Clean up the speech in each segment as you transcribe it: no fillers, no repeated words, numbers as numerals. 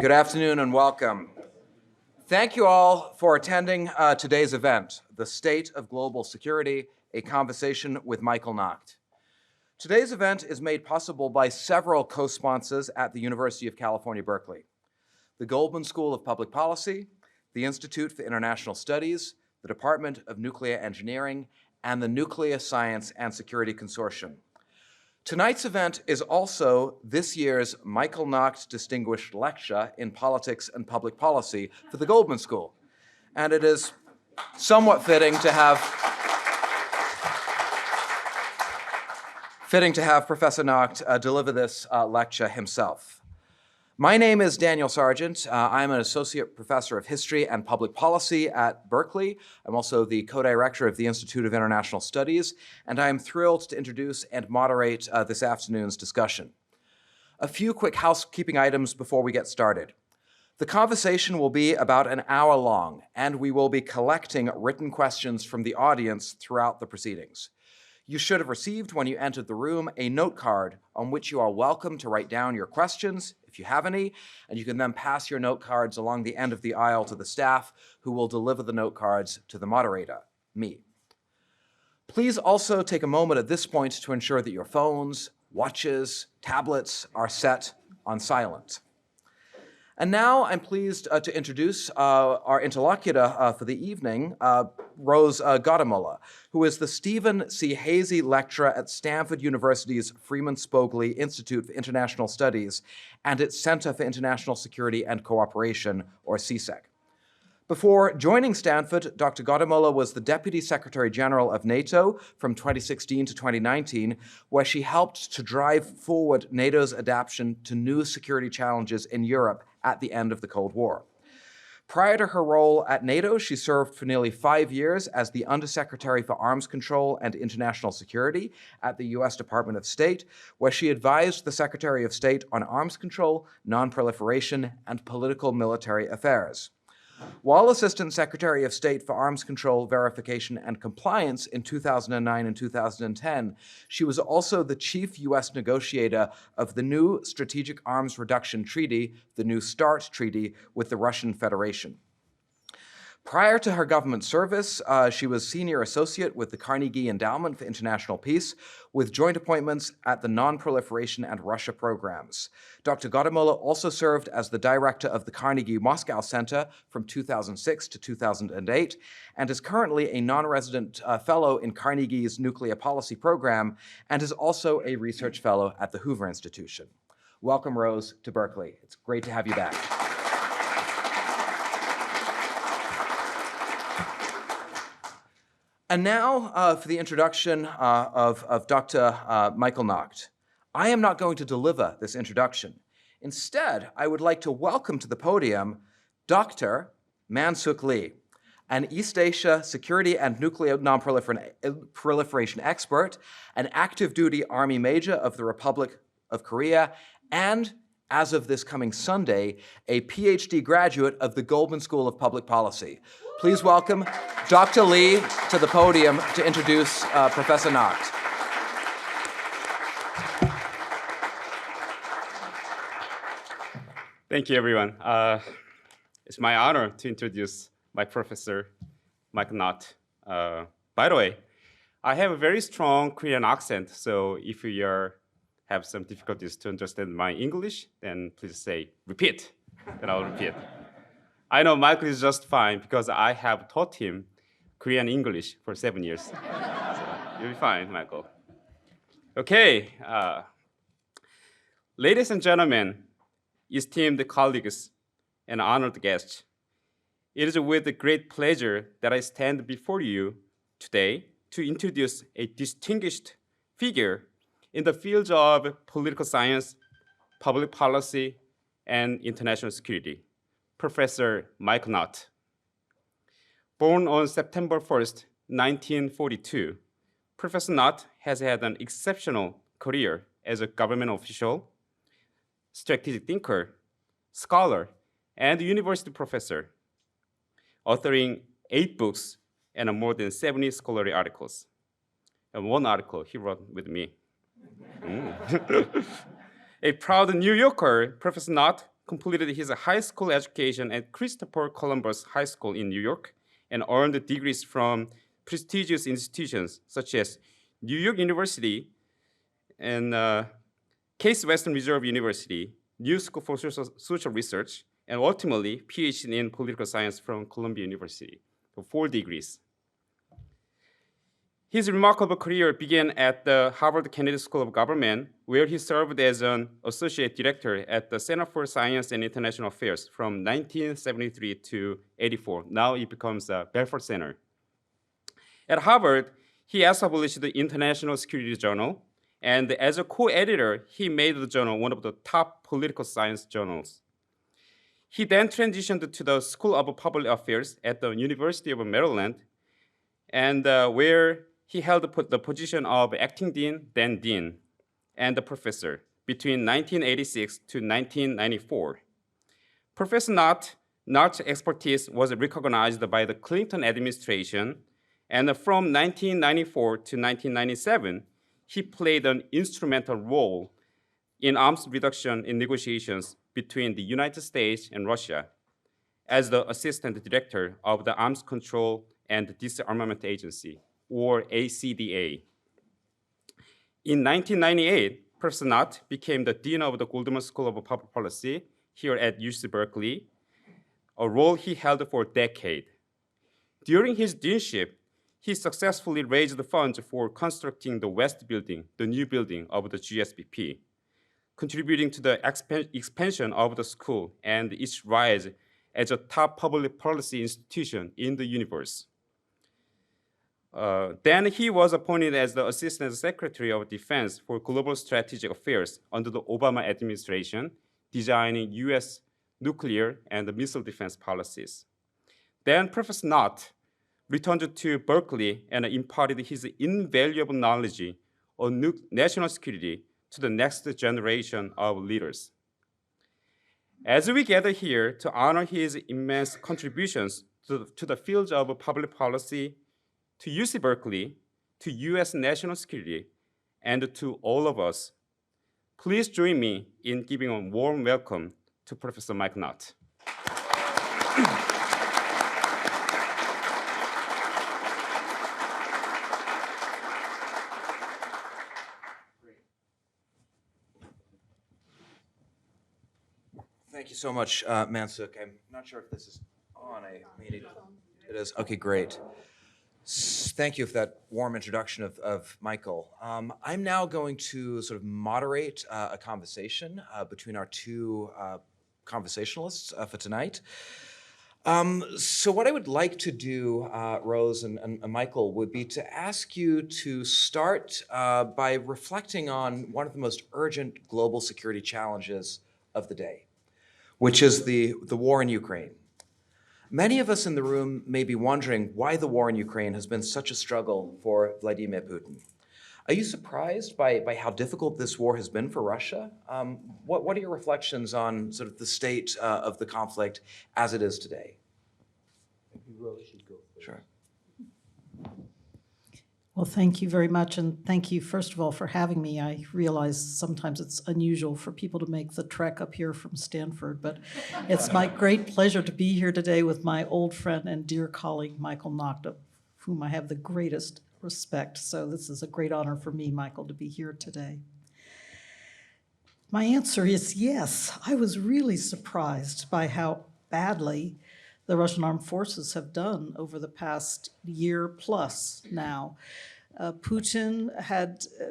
Good afternoon and welcome. Thank you all for attending today's event, The State of Global Security, a conversation with Michael Nacht. Today's event is made possible by several co-sponsors at the University of California, Berkeley: the Goldman School of Public Policy, the Institute for International Studies, the Department of Nuclear Engineering, and the Nuclear Science and Security Consortium. Tonight's event is also this year's Michael Nacht Distinguished Lecture in Politics and Public Policy for the Goldman School. And it is somewhat fitting to have Professor Nacht deliver this lecture himself. My name is Daniel Sargent. I'm an associate professor of history and public policy at Berkeley. I'm also the co-director of the Institute of International Studies, and I'm thrilled to introduce and moderate this afternoon's discussion. A few quick housekeeping items before we get started. The conversation will be about an hour long, and we will be collecting written questions from the audience throughout the proceedings. You should have received, when you entered the room, a note card on which you are welcome to write down your questions, if you have any, and you can then pass your note cards along the end of the aisle to the staff, who will deliver the note cards to the moderator, me. Please also take a moment at this point to ensure that your phones, watches, tablets are set on silent. And now I'm pleased to introduce our interlocutor for the evening, Rose Gottemoeller, who is the Stephen C. Hasey Lecturer at Stanford University's Freeman Spogli Institute for International Studies and its Center for International Security and Cooperation, or CSEC. Before joining Stanford, Dr. Gottemoeller was the Deputy Secretary General of NATO from 2016 to 2019, where she helped to drive forward NATO's adaptation to new security challenges in Europe at the end of the Cold War. Prior to her role at NATO, she served for nearly 5 years as the Undersecretary for Arms Control and International Security at the U.S. Department of State, where she advised the Secretary of State on arms control, nonproliferation, and political military affairs. While Assistant Secretary of State for Arms Control, Verification, and Compliance in 2009 and 2010, she was also the chief U.S. negotiator of the new Strategic Arms Reduction Treaty, the New START Treaty, with the Russian Federation. Prior to her government service, she was senior associate with the Carnegie Endowment for International Peace, with joint appointments at the Non-Proliferation and Russia programs. Dr. Gottemoeller also served as the director of the Carnegie Moscow Center from 2006 to 2008, and is currently a non-resident fellow in Carnegie's Nuclear Policy Program, and is also a research fellow at the Hoover Institution. Welcome, Rose, to Berkeley. It's great to have you back. And now for the introduction of Dr. Michael Nacht. I am not going to deliver this introduction. Instead, I would like to welcome to the podium Dr. Man-Suk Lee, an East Asia security and nuclear nonproliferation expert, an active duty Army major of the Republic of Korea, and, as of this coming Sunday, a PhD graduate of the Goldman School of Public Policy. Please welcome Dr. Lee to the podium to introduce Professor Nacht. Thank you, everyone. It's my honor to introduce my professor, Michael Nacht. By the way, I have a very strong Korean accent, so if you have some difficulties to understand my English, then please say, repeat, and I'll repeat. I know Michael is just fine because I have taught him Korean English for 7 years. So you'll be fine, Michael. Okay, ladies and gentlemen, esteemed colleagues and honored guests, it is with great pleasure that I stand before you today to introduce a distinguished figure in the fields of political science, public policy, and international security, Professor Michael Nacht. Born on September 1st, 1942, Professor Nacht has had an exceptional career as a government official, strategic thinker, scholar, and university professor, authoring 8 books and more than 70 scholarly articles. And one article he wrote with me. A proud New Yorker, Professor Nacht completed his high school education at Christopher Columbus High School in New York and earned degrees from prestigious institutions such as New York University and Case Western Reserve University, New School for Social Research, and ultimately PhD in political science from Columbia University, for 4 degrees. His remarkable career began at the Harvard Kennedy School of Government, where he served as an associate director at the Center for Science and International Affairs from 1973 to 84. Now it becomes the Belfort Center. At Harvard, he established the International Security Journal, and as a co-editor, he made the journal one of the top political science journals. He then transitioned to the School of Public Affairs at the University of Maryland, and where he held the position of acting dean, then dean, and the professor between 1986 to 1994. Professor Nacht's expertise was recognized by the Clinton administration, and from 1994 to 1997, he played an instrumental role in arms reduction in negotiations between the United States and Russia as the assistant director of the Arms Control and Disarmament Agency, or ACDA. In 1998, Professor Nacht became the dean of the Goldman School of Public Policy here at UC Berkeley, a role he held for a decade. During his deanship, he successfully raised the funds for constructing the West Building, the new building of the GSBP, contributing to the expansion of the school and its rise as a top public policy institution in the universe. Then he was appointed as the Assistant Secretary of Defense for Global Strategic Affairs under the Obama administration, designing US nuclear and missile defense policies. Then Professor Nacht returned to Berkeley and imparted his invaluable knowledge on national security to the next generation of leaders. As we gather here to honor his immense contributions to the fields of public policy, to UC Berkeley, to US national security, and to all of us, please join me in giving a warm welcome to Professor Michael Nacht. Thank you so much, Mansuk. I'm not sure if this is on. It is. Okay, great. Thank you for that warm introduction of Michael. I'm now going to sort of moderate a conversation between our two conversationalists for tonight. So what I would like to do, Rose and Michael, would be to ask you to start by reflecting on one of the most urgent global security challenges of the day, which is the war in Ukraine. Many of us in the room may be wondering why the war in Ukraine has been such a struggle for Vladimir Putin. Are you surprised by how difficult this war has been for Russia? What are your reflections on sort of the state of the conflict as it is today? Maybe Rose should go first. Sure. Well, thank you very much, and thank you, first of all, for having me. I realize sometimes it's unusual for people to make the trek up here from Stanford, but it's my great pleasure to be here today with my old friend and dear colleague, Michael Nacht, of whom I have the greatest respect. So this is a great honor for me, Michael, to be here today. My answer is yes. I was really surprised by how badly the Russian armed forces have done over the past year plus now. Putin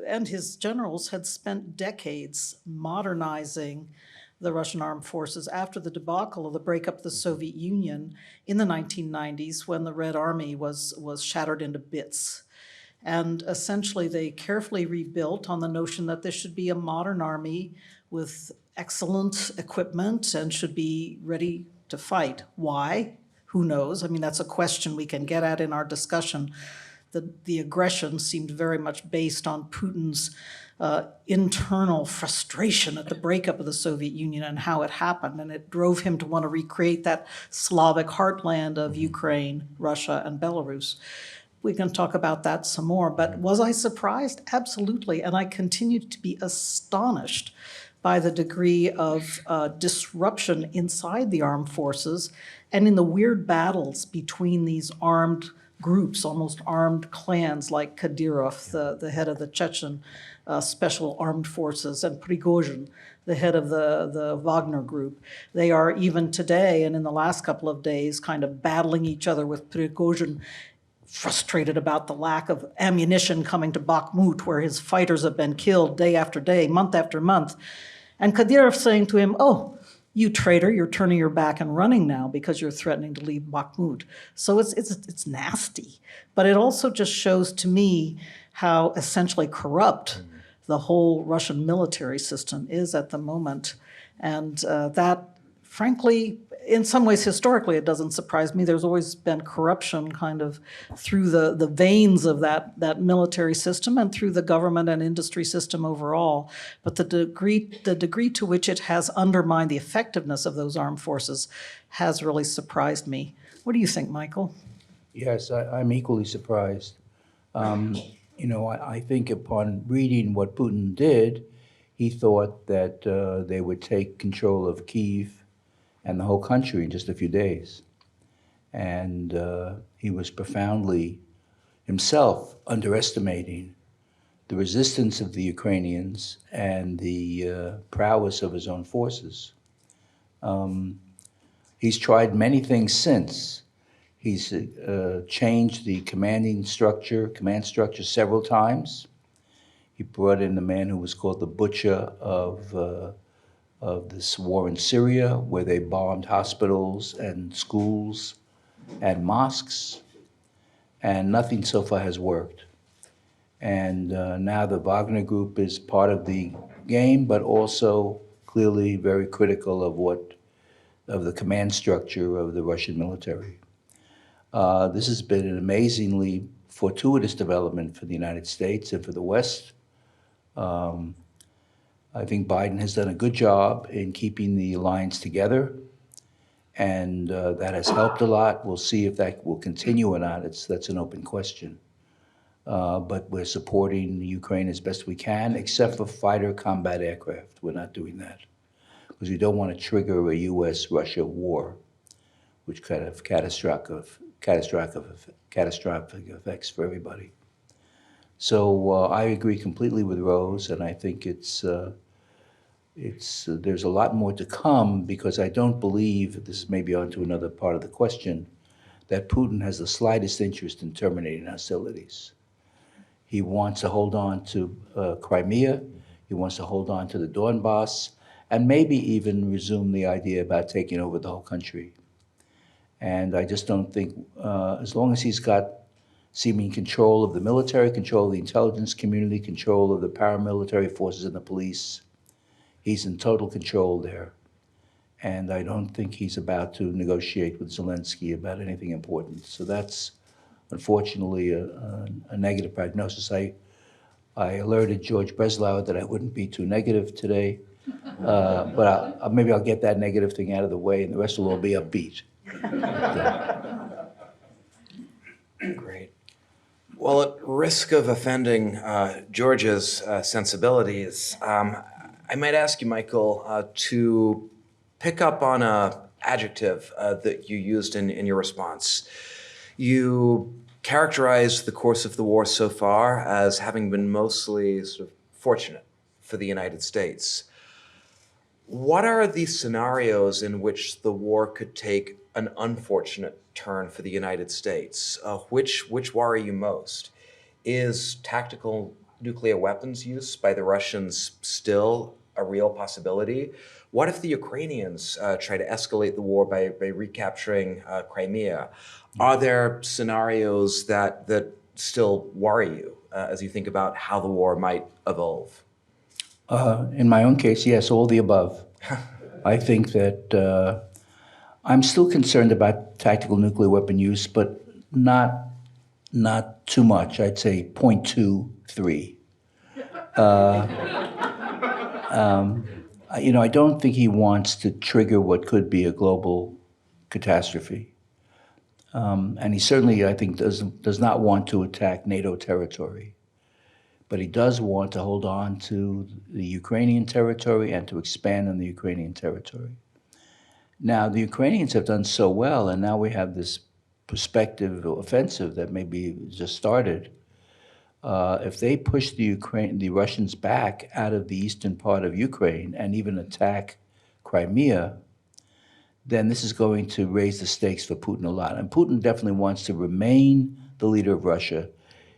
and his generals had spent decades modernizing the Russian armed forces after the debacle of the breakup of the Soviet Union in the 1990s, when the Red Army was shattered into bits. And essentially they carefully rebuilt on the notion that this should be a modern army with excellent equipment and should be ready to fight. Why? Who knows? I mean, that's a question we can get at in our discussion. The aggression seemed very much based on Putin's internal frustration at the breakup of the Soviet Union and how it happened, and it drove him to want to recreate that Slavic heartland of Ukraine, Russia, and Belarus. We can talk about that some more, but was I surprised? Absolutely, and I continued to be astonished by the degree of disruption inside the armed forces and in the weird battles between these armed groups, almost armed clans like Kadyrov, the head of the Chechen Special Armed Forces, and Prigozhin, the head of the Wagner Group. They are even today and in the last couple of days kind of battling each other, with Prigozhin frustrated about the lack of ammunition coming to Bakhmut, where his fighters have been killed day after day, month after month. And Kadyrov saying to him, "Oh, you traitor, you're turning your back and running now because you're threatening to leave Bakhmut." So it's nasty. But it also just shows to me how essentially corrupt the whole Russian military system is at the moment. And that, frankly, in some ways, historically, it doesn't surprise me. There's always been corruption kind of through the veins of that military system and through the government and industry system overall. But the degree to which it has undermined the effectiveness of those armed forces has really surprised me. What do you think, Michael? Yes, I'm equally surprised. I think upon reading what Putin did, he thought that they would take control of Kyiv and the whole country in just a few days. And he was profoundly himself underestimating the resistance of the Ukrainians and the prowess of his own forces. He's tried many things since. He's changed the command structure several times. He brought in the man who was called the butcher of this war in Syria, where they bombed hospitals and schools and mosques, and nothing so far has worked. And now the Wagner Group is part of the game, but also clearly very critical of the command structure of the Russian military. This has been an amazingly fortuitous development for the United States and for the West. I think Biden has done a good job in keeping the alliance together, and that has helped a lot. We'll see if that will continue or not. That's an open question. But we're supporting Ukraine as best we can, except for fighter combat aircraft. We're not doing that because we don't want to trigger a U.S.-Russia war, which could have catastrophic effects for everybody. So I agree completely with Rose, and I think there's a lot more to come, because I don't believe, this is maybe onto another part of the question, that Putin has the slightest interest in terminating hostilities. He wants to hold on to Crimea, he wants to hold on to the Donbass, and maybe even resume the idea about taking over the whole country. And I just don't think, as long as he's got seeming control of the military, control of the intelligence community, control of the paramilitary forces and the police, he's in total control there. And I don't think he's about to negotiate with Zelensky about anything important. So that's unfortunately a negative prognosis. I alerted George Breslauer that I wouldn't be too negative today, but maybe I'll get that negative thing out of the way, and the rest will all be upbeat. Great. Well, at risk of offending George's sensibilities, I might ask you, Michael, to pick up on an adjective that you used in your response. You characterized the course of the war so far as having been mostly sort of fortunate for the United States. What are the scenarios in which the war could take an unfortunate turn for the United States? Which worry you most? Is tactical nuclear weapons use by the Russians still a real possibility? What if the Ukrainians try to escalate the war by recapturing Crimea? Are there scenarios that still worry you as you think about how the war might evolve? In my own case, yes, all the above. I think that I'm still concerned about tactical nuclear weapon use, but not too much. I'd say 0.23. I don't think he wants to trigger what could be a global catastrophe. And he certainly, I think, does not want to attack NATO territory. but he does want to hold on to the Ukrainian territory and to expand on the Ukrainian territory. Now, the Ukrainians have done so well, and now we have this prospective offensive that maybe just started. If they push the Russians back out of the eastern part of Ukraine and even attack Crimea, then this is going to raise the stakes for Putin a lot. And Putin definitely wants to remain the leader of Russia.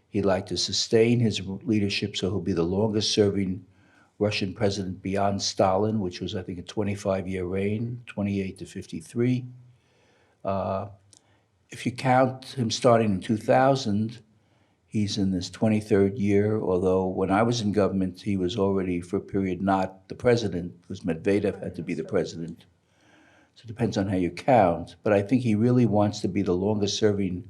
He'd like to sustain his leadership so he'll be the longest-serving Russian president beyond Stalin, which was, I think, a 25-year reign, 28 to 53. If you count him starting in 2000, he's in his 23rd year, although when I was in government, he was already, for a period, not the president, because Medvedev had to be the president. So it depends on how you count. But I think he really wants to be the longest-serving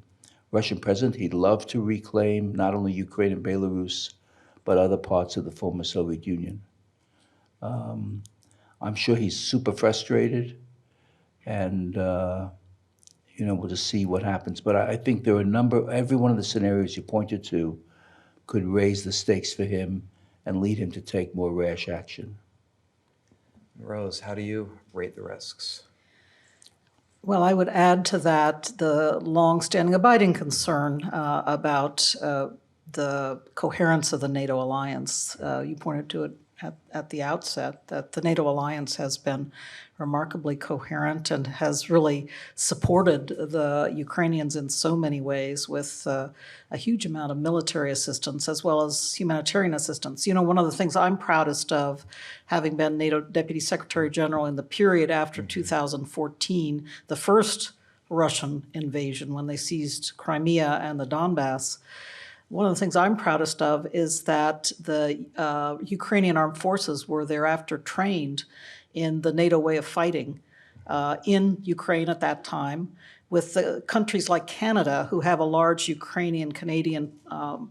Russian president. He'd love to reclaim not only Ukraine and Belarus, but other parts of the former Soviet Union. I'm sure he's super frustrated, and we'll just see what happens. But I think there are every one of the scenarios you pointed to could raise the stakes for him and lead him to take more rash action. Rose, how do you rate the risks? Well, I would add to that the long-standing abiding concern about the coherence of the NATO alliance. You pointed to it at the outset, that the NATO alliance has been remarkably coherent and has really supported the Ukrainians in so many ways with a huge amount of military assistance as well as humanitarian assistance. You know, one of the things I'm proudest of, having been NATO Deputy Secretary General in the period after 2014, the first Russian invasion when they seized Crimea and the Donbass, one of the things I'm proudest of is that the Ukrainian armed forces were thereafter trained in the NATO way of fighting in Ukraine at that time, with the countries like Canada, who have a large Ukrainian-Canadian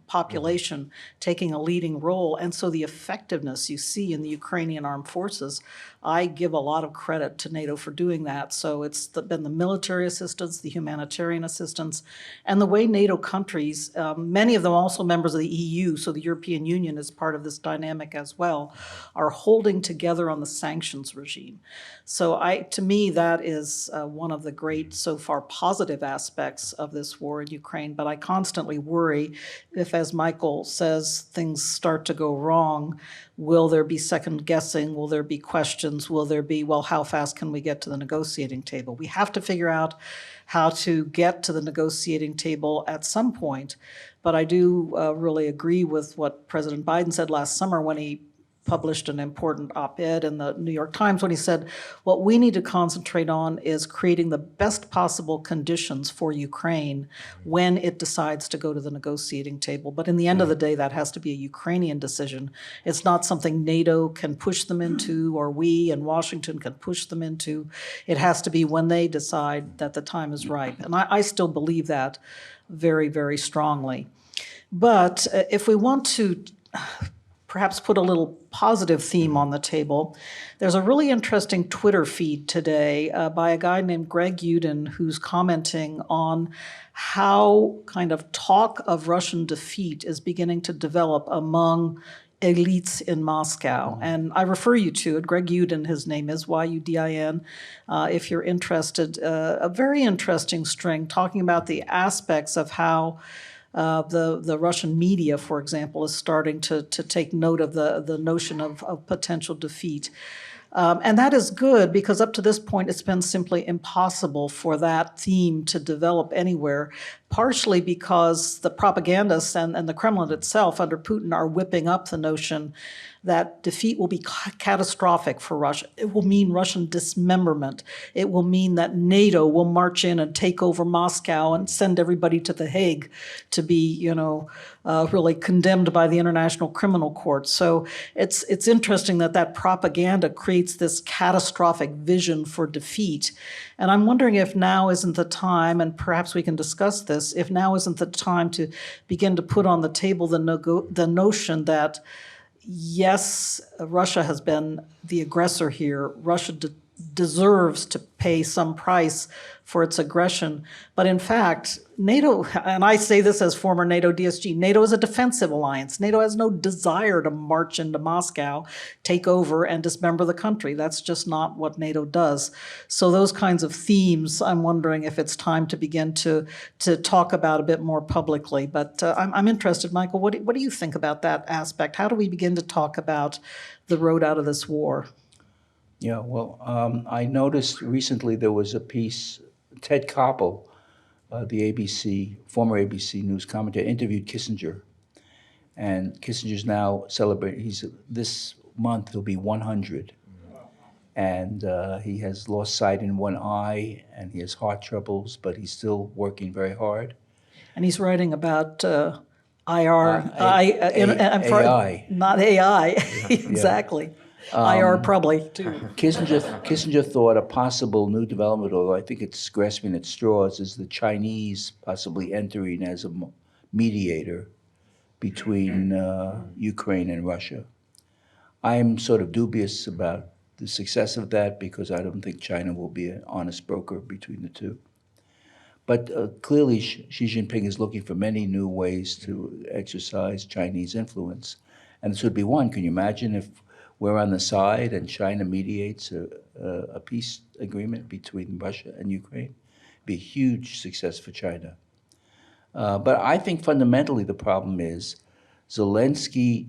population, taking a leading role. And so the effectiveness you see in the Ukrainian armed forces, I give a lot of credit to NATO for doing that. So it's been the military assistance, the humanitarian assistance, and the way NATO countries, many of them also members of the EU, so the European Union is part of this dynamic as well, are holding together on the sanctions regime. So to me, that is one of the great, so far, positive aspects of this war in Ukraine. But I constantly worry if, as Michael says, things start to go wrong, will there be second guessing? Will there be questions? Will there be, well, how fast can we get to the negotiating table? We have to figure out how to get to the negotiating table at some point. But I do really agree with what President Biden said last summer when he published an important op-ed in the New York Times when he said, what we need to concentrate on is creating the best possible conditions for Ukraine when it decides to go to the negotiating table. But in the end of the day, that has to be a Ukrainian decision. It's not something NATO can push them into, or we in Washington can push them into. It has to be when they decide that the time is ripe. And I still believe that very, very strongly. But if we want to perhaps put a little positive theme on the table, there's a really interesting Twitter feed today by a guy named Greg Uden, who's commenting on how kind of talk of Russian defeat is beginning to develop among elites in Moscow. And I refer you to it. Greg Uden, his name is Yudin, if you're interested. A very interesting string talking about the aspects of how the Russian media, for example, is starting to take note of the notion of potential defeat. And that is good, because up to this point, it's been simply impossible for that theme to develop anywhere, partially because the propagandists and the Kremlin itself under Putin are whipping up the notion that defeat will be catastrophic for Russia. It will mean Russian dismemberment. It will mean that NATO will march in and take over Moscow and send everybody to The Hague to be, really condemned by the International Criminal Court. So it's interesting that propaganda creates this catastrophic vision for defeat. And I'm wondering if now isn't the time, and perhaps we can discuss this, if now isn't the time to begin to put on the table the notion that, yes, Russia has been the aggressor here. Russia deserves to pay some price for its aggression. But in fact, NATO, and I say this as former NATO DSG, NATO is a defensive alliance. NATO has no desire to march into Moscow, take over, and dismember the country. That's just not what NATO does. So those kinds of themes, I'm wondering if it's time to begin to talk about a bit more publicly. But I'm interested, Michael, what do you think about that aspect? How do we begin to talk about the road out of this war? Yeah, well, I noticed recently there was a piece, Ted Koppel, the former ABC News commentator, interviewed Kissinger. And Kissinger's now celebrating, this month he'll be 100. And he has lost sight in one eye, and he has heart troubles, but he's still working very hard. And he's writing about IR, AI. not AI, exactly. IR probably, too. Kissinger thought a possible new development, although I think it's grasping at straws, is the Chinese possibly entering as a mediator between Ukraine and Russia. I'm sort of dubious about the success of that because I don't think China will be an honest broker between the two. But clearly, Xi Jinping is looking for many new ways to exercise Chinese influence. And this would be one. Can you imagine if we're on the side and China mediates a peace agreement between Russia and Ukraine? It'd be a huge success for China. But I think fundamentally the problem is Zelensky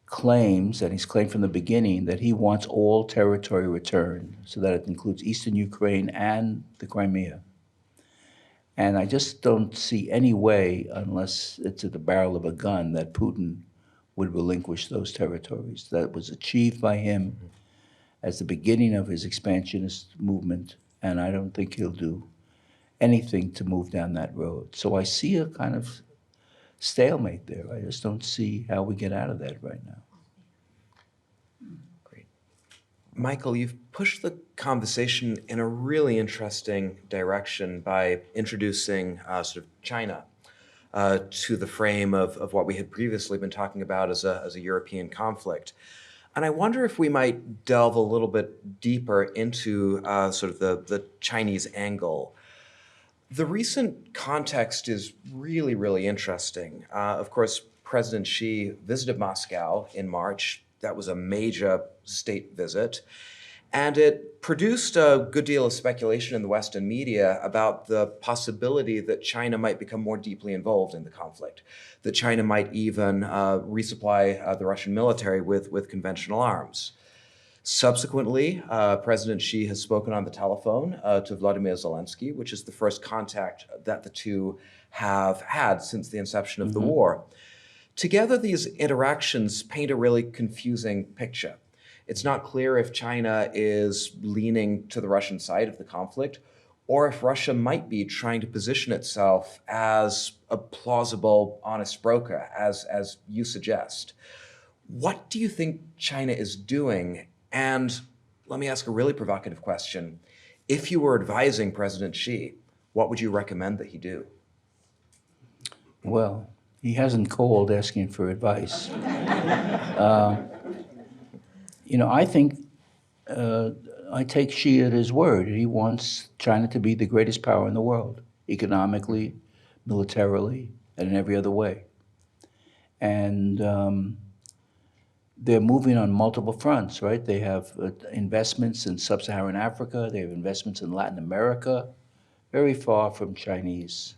claims, and he's claimed from the beginning, that he wants all territory returned, so that it includes eastern Ukraine and the Crimea. And I just don't see any way, unless it's at the barrel of a gun, that Putin would relinquish those territories. That was achieved by him as the beginning of his expansionist movement, and I don't think he'll do anything to move down that road. So I see a kind of stalemate there. I just don't see how we get out of that right now. Great. Michael, you've pushed the conversation in a really interesting direction by introducing sort of China to the frame of what we had previously been talking about as a European conflict. And I wonder if we might delve a little bit deeper into sort of the Chinese angle. The recent context is really, really interesting. Of course, President Xi visited Moscow in March. That was a major state visit. And it produced a good deal of speculation in the Western media about the possibility that China might become more deeply involved in the conflict, that China might even resupply the Russian military with conventional arms. Subsequently, President Xi has spoken on the telephone to Vladimir Zelensky, which is the first contact that the two have had since the inception of the war. Together, these interactions paint a really confusing picture. It's not clear if China is leaning to the Russian side of the conflict, or if Russia might be trying to position itself as a plausible, honest broker, as you suggest. What do you think China is doing? And let me ask a really provocative question. If you were advising President Xi, what would you recommend that he do? Well, he hasn't called asking for advice. I think I take Xi at his word. He wants China to be the greatest power in the world, economically, militarily, and in every other way. And they're moving on multiple fronts, right? They have investments in sub-Saharan Africa. They have investments in Latin America, very far from Chinese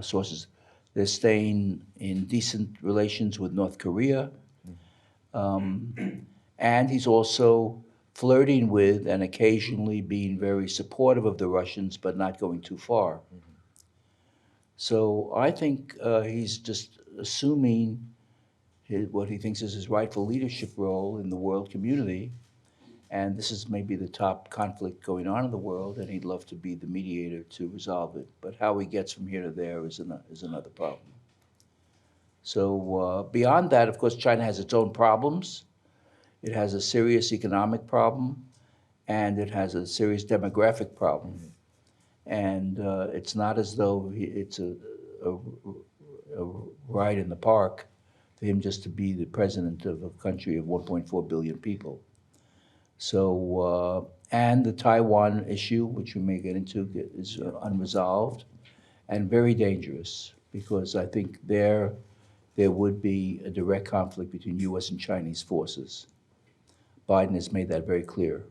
sources. They're staying in decent relations with North Korea. And he's also flirting with and occasionally being very supportive of the Russians, but not going too far. So I think he's just assuming what he thinks is his rightful leadership role in the world community. And this is maybe the top conflict going on in the world, and he'd love to be the mediator to resolve it. But how he gets from here to there is another problem. So beyond that, of course, China has its own problems. It has a serious economic problem, and it has a serious demographic problem. And it's not as though it's a ride in the park for him just to be the president of a country of 1.4 billion people. So, and the Taiwan issue, which we may get into, is unresolved and very dangerous, because I think there would be a direct conflict between U.S. and Chinese forces. Biden has made that very clear.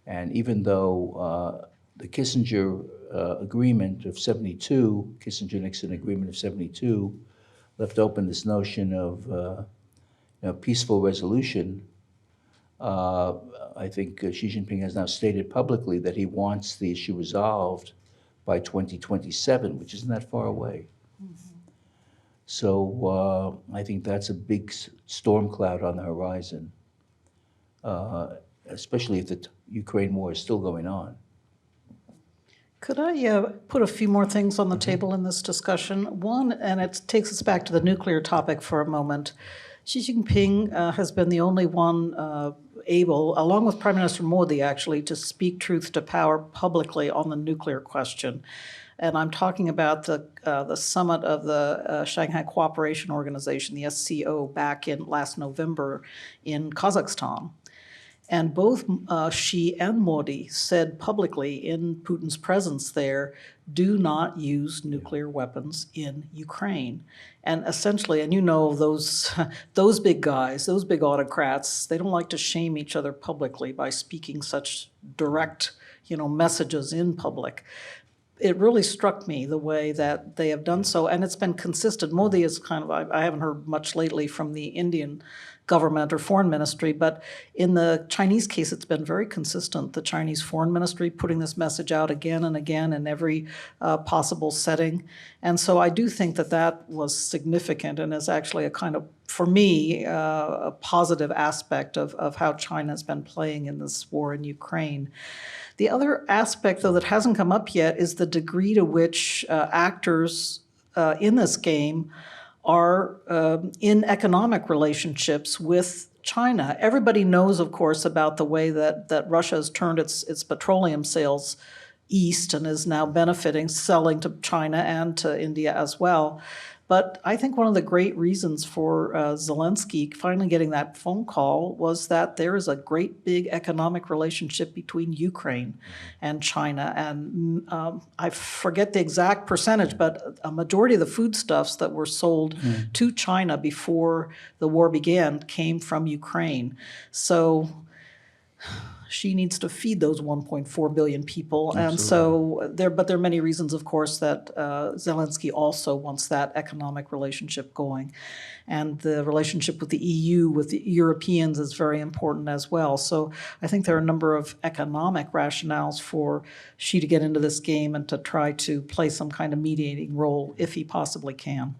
And even though the Kissinger agreement of 72, Kissinger-Nixon agreement of 72, left open this notion of peaceful resolution, I think Xi Jinping has now stated publicly that he wants the issue resolved by 2027, which isn't that far away. So I think that's a big storm cloud on the horizon, especially if the Ukraine war is still going on. Could I put a few more things on the table in this discussion? One, and it takes us back to the nuclear topic for a moment. Xi Jinping has been the only one able, along with Prime Minister Modi actually, to speak truth to power publicly on the nuclear question. And I'm talking about the summit of the Shanghai Cooperation Organization, the SCO, back in last November in Kazakhstan. And both Xi and Modi said publicly in Putin's presence there, do not use nuclear weapons in Ukraine. And essentially, and you know those big guys, those big autocrats, they don't like to shame each other publicly by speaking such direct, messages in public. It really struck me the way that they have done so, and it's been consistent. Modi is I haven't heard much lately from the Indian government or foreign ministry, but in the Chinese case, it's been very consistent. The Chinese foreign ministry putting this message out again and again in every possible setting. And so I do think that that was significant and is actually a kind of, for me, a positive aspect of how China has been playing in this war in Ukraine. The other aspect, though, that hasn't come up yet is the degree to which actors in this game are in economic relationships with China. Everybody knows, of course, about the way that Russia has turned its petroleum sales east and is now benefiting, selling to China and to India as well. But I think one of the great reasons for Zelensky finally getting that phone call was that there is a great big economic relationship between Ukraine and China. And I forget the exact percentage, but a majority of the foodstuffs that were sold to China before the war began came from Ukraine. So she needs to feed those 1.4 billion people. Absolutely. And so there are many reasons, of course, that Zelensky also wants that economic relationship going. And the relationship with the EU, with the Europeans is very important as well. So I think there are a number of economic rationales for Xi to get into this game and to try to play some kind of mediating role if he possibly can.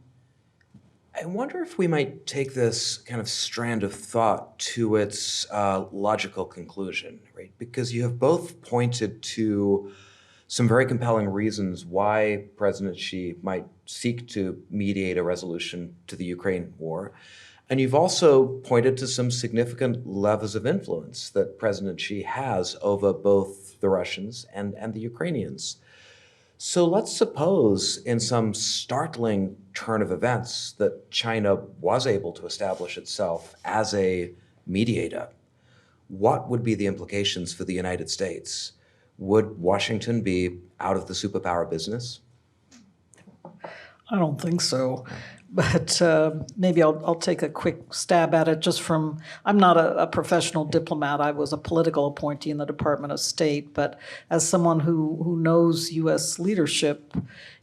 I wonder if we might take this kind of strand of thought to its logical conclusion, right? Because you have both pointed to some very compelling reasons why President Xi might seek to mediate a resolution to the Ukraine war. And you've also pointed to some significant levers of influence that President Xi has over both the Russians and the Ukrainians. So let's suppose in some startling turn of events that China was able to establish itself as a mediator. What would be the implications for the United States? Would Washington be out of the superpower business? I don't think so. But maybe I'll take a quick stab at it just from, I'm not a professional diplomat. I was a political appointee in the Department of State. But as someone who knows U.S. leadership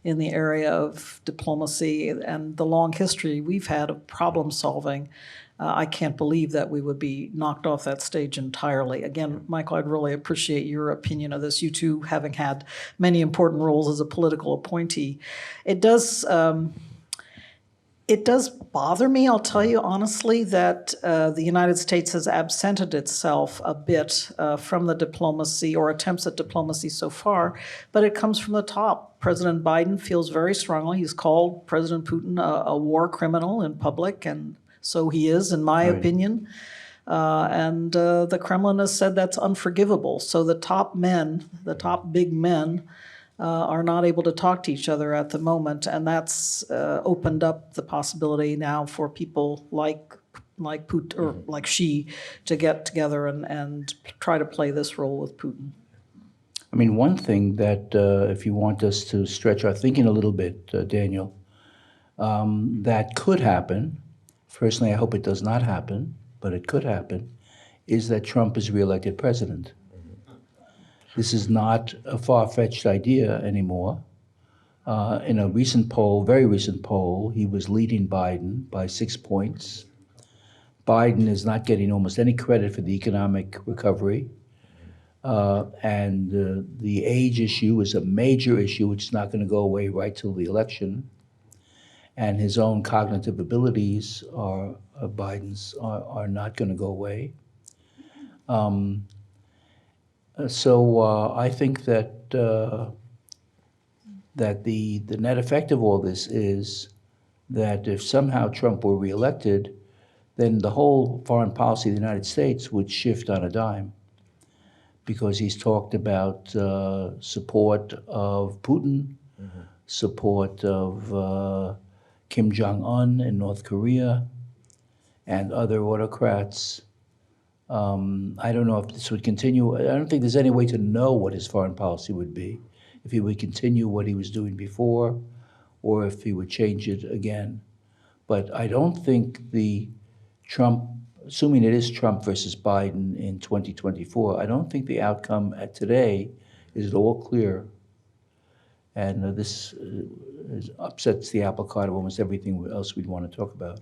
in the area of diplomacy and the long history we've had of problem solving, I can't believe that we would be knocked off that stage entirely. Again, Michael, I'd really appreciate your opinion of this, you two having had many important roles as a political appointee. It does bother me, I'll tell you honestly, that the United States has absented itself a bit from the diplomacy or attempts at diplomacy so far, but it comes from the top. President Biden feels very strongly, he's called President Putin a war criminal in public, and so he is, in my opinion. And the Kremlin has said that's unforgivable. So the top men, the top big men, are not able to talk to each other at the moment, and that's opened up the possibility now for people like like Putin or like Xi to get together and try to play this role with Putin? I mean, one thing that, if you want us to stretch our thinking a little bit, Daniel, that could happen, personally I hope it does not happen, but it could happen, is that Trump is reelected president. This is not a far-fetched idea anymore. In a recent poll, very recent poll, he was leading Biden by 6 points. Biden is not getting almost any credit for the economic recovery. And the age issue is a major issue, which is not going to go away right till the election. And his own cognitive abilities Biden's are not going to go away. So I think that that the net effect of all this is that if somehow Trump were reelected, then the whole foreign policy of the United States would shift on a dime, because he's talked about support of Putin, support of Kim Jong-un in North Korea, and other autocrats. I don't know if this would continue. I don't think there's any way to know what his foreign policy would be, if he would continue what he was doing before, or if he would change it again. But I don't think the Trump, assuming it is Trump versus Biden in 2024, I don't think the outcome at today is at all clear. And this upsets the apple cart of almost everything else we'd want to talk about.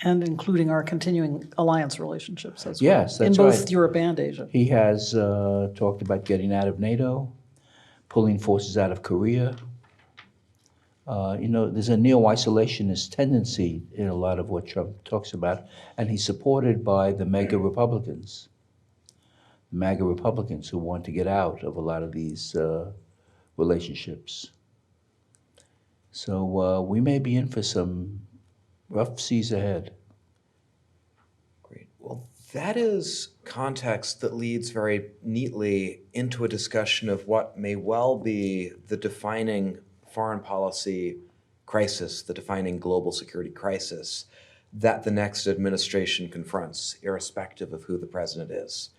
And including our continuing alliance relationships as well. Yes, that's in both right. Europe and Asia. He has talked about getting out of NATO, pulling forces out of Korea. There's a neo-isolationist tendency in a lot of what Trump talks about, and he's supported by the MAGA Republicans who want to get out of a lot of these relationships. So we may be in for some rough seas ahead. Great. Well, that is context that leads very neatly into a discussion of what may well be the defining foreign policy crisis, the defining global security crisis that the next administration confronts, irrespective of who the president is.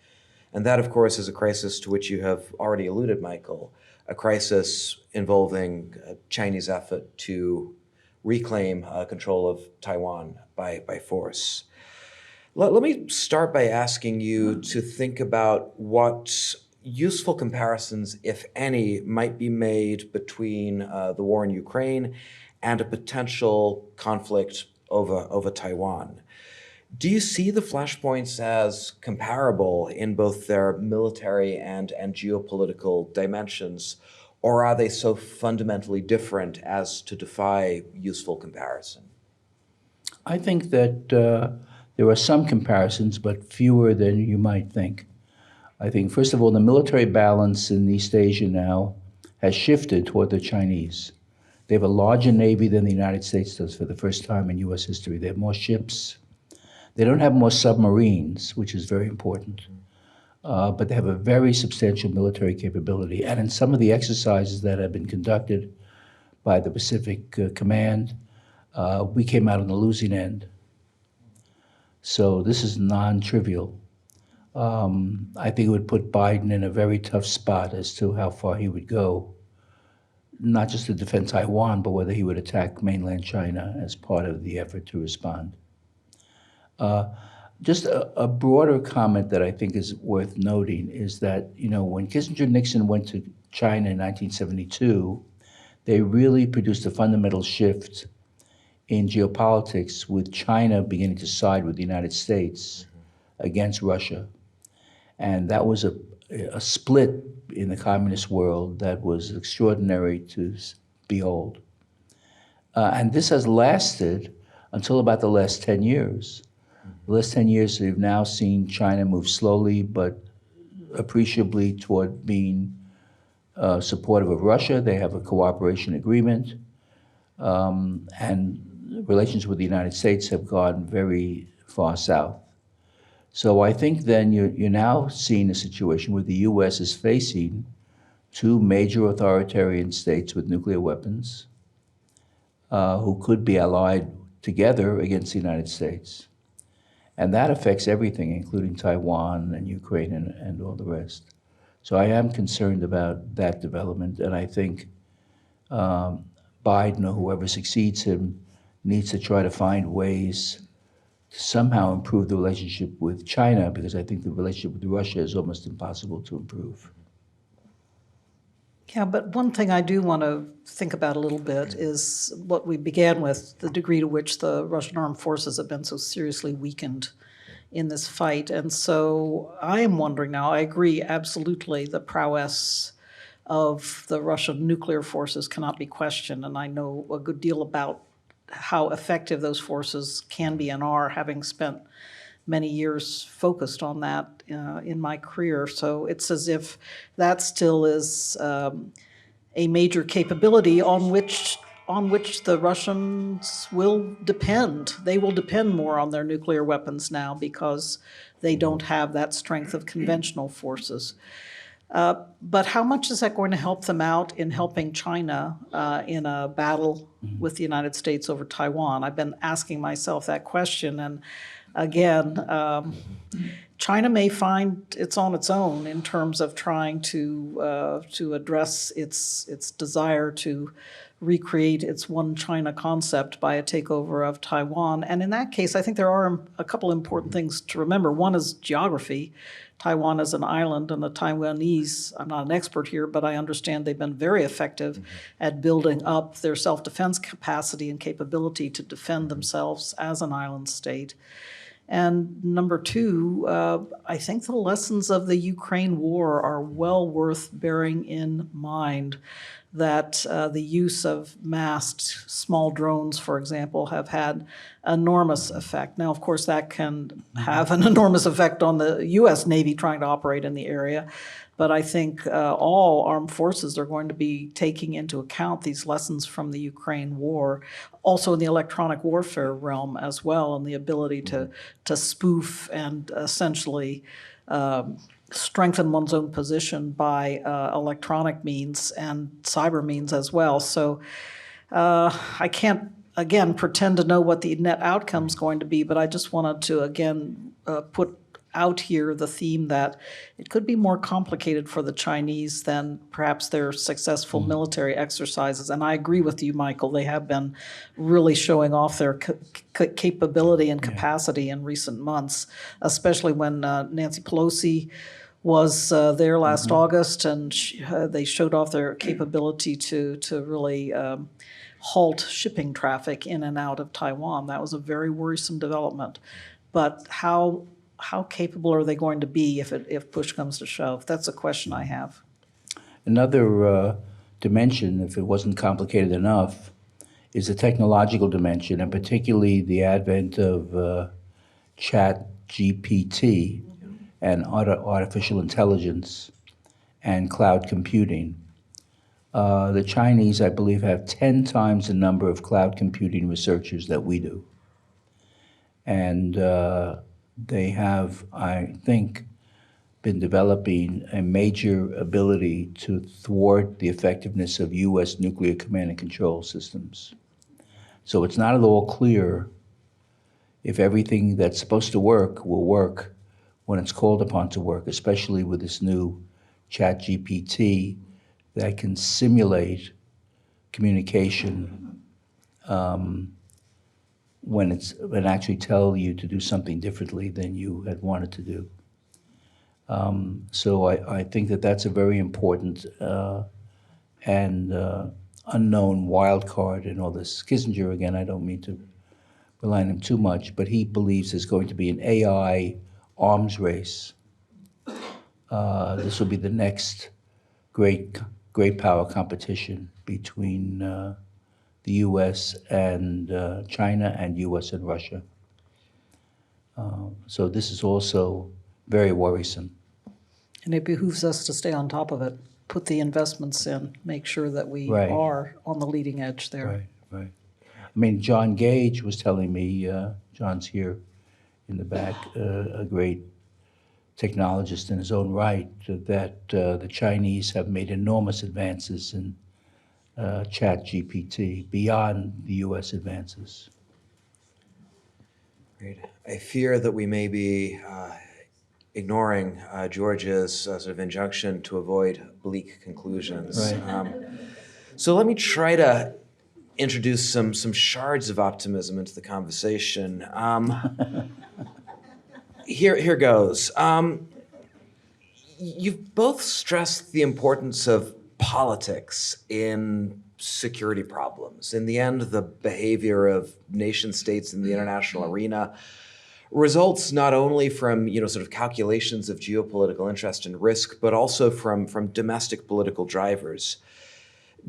And that, of course, is a crisis to which you have already alluded, Michael, a crisis involving a Chinese effort to reclaim control of Taiwan by force. Let me start by asking you to think about what useful comparisons, if any, might be made between the war in Ukraine and a potential conflict over Taiwan. Do you see the flashpoints as comparable in both their military and geopolitical dimensions, or are they so fundamentally different as to defy useful comparison? I think that there are some comparisons, but fewer than you might think. I think, first of all, the military balance in East Asia now has shifted toward the Chinese. They have a larger Navy than the United States does for the first time in U.S. history. They have more ships. They don't have more submarines, which is very important, but they have a very substantial military capability. And in some of the exercises that have been conducted by the Pacific Command, we came out on the losing end. So this is non-trivial. I think it would put Biden in a very tough spot as to how far he would go, not just to defend Taiwan, but whether he would attack mainland China as part of the effort to respond. Just a broader comment that I think is worth noting is that, when Kissinger and Nixon went to China in 1972, they really produced a fundamental shift in geopolitics, with China beginning to side with the United States against Russia. And that was a split in the communist world that was extraordinary to behold. And this has lasted until about the last 10 years. The last 10 years, we've now seen China move slowly but appreciably toward being supportive of Russia. They have a cooperation agreement, and relations with the United States have gone very far south. So I think then you're now seeing a situation where the U.S. is facing two major authoritarian states with nuclear weapons who could be allied together against the United States. And that affects everything, including Taiwan and Ukraine and all the rest. So I am concerned about that development, and I think Biden or whoever succeeds him needs to try to find ways to somehow improve the relationship with China, because I think the relationship with Russia is almost impossible to improve. Yeah, but one thing I do want to think about a little bit is what we began with, the degree to which the Russian armed forces have been so seriously weakened in this fight. And so I am wondering now, I agree absolutely, the prowess of the Russian nuclear forces cannot be questioned, and I know a good deal about how effective those forces can be and are, having spent many years focused on that in my career. So it's as if that still is a major capability on which the Russians will depend. They will depend more on their nuclear weapons now because they don't have that strength of conventional forces. But how much is that going to help them out in helping China in a battle with the United States over Taiwan? I've been asking myself that question, and again, China may find it's on its own in terms of trying to address its desire to recreate its one China concept by a takeover of Taiwan. And in that case, I think there are a couple important things to remember. One is geography. Taiwan is an island, and the Taiwanese, I'm not an expert here, but I understand they've been very effective at building up their self-defense capacity and capability to defend themselves as an island state. And number two, I think the lessons of the Ukraine war are well worth bearing in mind, that the use of masked small drones, for example, have had enormous effect. Now, of course, that can have an enormous effect on the U.S. Navy trying to operate in the area, but I think all armed forces are going to be taking into account these lessons from the Ukraine war, also in the electronic warfare realm as well, and the ability to spoof and essentially strengthen one's own position by electronic means and cyber means as well. So I can't, again, pretend to know what the net outcome is going to be, but I just wanted to, again, put out here the theme that it could be more complicated for the Chinese than perhaps their successful military exercises. And I agree with you, Michael. They have been really showing off their capability and capacity in recent months, especially when Nancy Pelosi was there last August, and they showed off their capability to really halt shipping traffic in and out of Taiwan. That was a very worrisome development. But how capable are they going to be if push comes to shove? That's a question I have. Another dimension, if it wasn't complicated enough, is the technological dimension, and particularly the advent of ChatGPT and artificial intelligence and cloud computing. The Chinese, I believe, have 10 times the number of cloud computing researchers that we do. And they have, I think, been developing a major ability to thwart the effectiveness of U.S. nuclear command and control systems. So it's not at all clear if everything that's supposed to work will work when it's called upon to work, especially with this new ChatGPT that can simulate communication when actually tell you to do something differently than you had wanted to do. So I think that that's a very important and unknown wild card in all this. Kissinger, again, I don't mean to rely on him too much, but he believes there's going to be an AI arms race. This will be the next great power competition between the U.S. and China, and U.S. and Russia. So this is also very worrisome. And it behooves us to stay on top of it, put the investments in, make sure that we are on the leading edge there. Right. I mean, John Gage was telling me, John's here in the back, a great technologist in his own right, that the Chinese have made enormous advances in ChatGPT beyond the U.S. advances. Great. I fear that we may be ignoring George's sort of injunction to avoid bleak conclusions. Right. So let me try to introduce some shards of optimism into the conversation. Here goes. You've both stressed the importance of politics in security problems. In the end, the behavior of nation states in the international arena results not only from sort of calculations of geopolitical interest and risk, but also from domestic political drivers.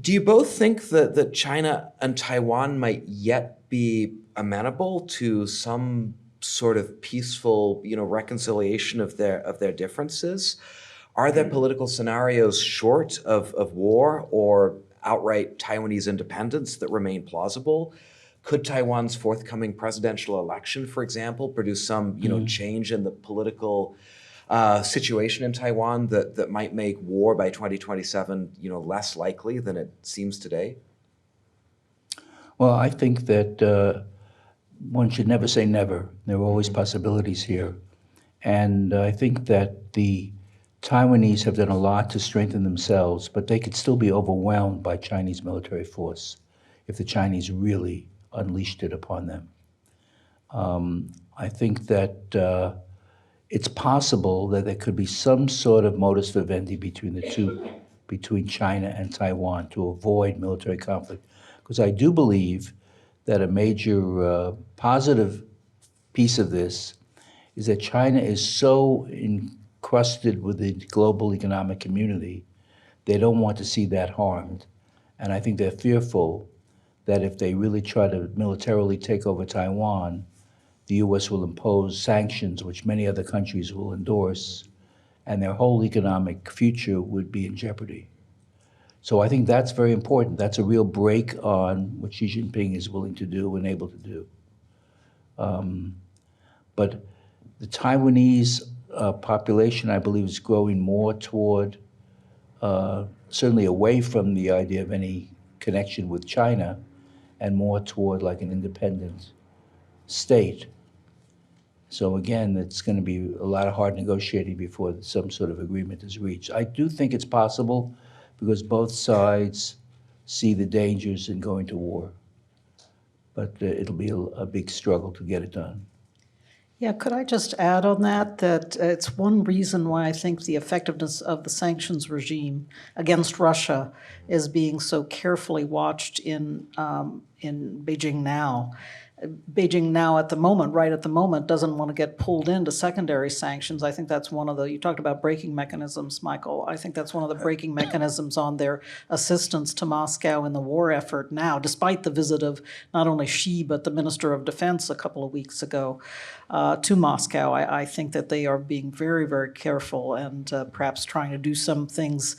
Do you both think that China and Taiwan might yet be amenable to some sort of peaceful reconciliation of their differences? Are there political scenarios short of war or outright Taiwanese independence that remain plausible? Could Taiwan's forthcoming presidential election, for example, produce some change in the political situation in Taiwan that might make war by 2027 less likely than it seems today? Well, I think that one should never say never. There are always possibilities here. And I think that the Taiwanese have done a lot to strengthen themselves, but they could still be overwhelmed by Chinese military force if the Chinese really unleashed it upon them. I think that it's possible that there could be some sort of modus vivendi between China and Taiwan to avoid military conflict. Because I do believe that a major positive piece of this is that China is so encrusted with the global economic community, they don't want to see that harmed. And I think they're fearful that if they really try to militarily take over Taiwan, the U.S. will impose sanctions which many other countries will endorse, and their whole economic future would be in jeopardy. So I think that's very important. That's a real break on what Xi Jinping is willing to do and able to do. But the Taiwanese population, I believe, is growing more toward, certainly away from the idea of any connection with China, and more toward like an independent state. So again, it's going to be a lot of hard negotiating before some sort of agreement is reached. I do think it's possible because both sides see the dangers in going to war. But it'll be a big struggle to get it done. Yeah, could I just add on that it's one reason why I think the effectiveness of the sanctions regime against Russia is being so carefully watched in Beijing now. Beijing now at the moment, right at the moment, doesn't want to get pulled into secondary sanctions. I think that's one of the, you talked about braking mechanisms, Michael. I think that's one of the braking mechanisms on their assistance to Moscow in the war effort now, despite the visit of not only Xi, but the Minister of Defense a couple of weeks ago to Moscow. I think that they are being very, very careful and perhaps trying to do some things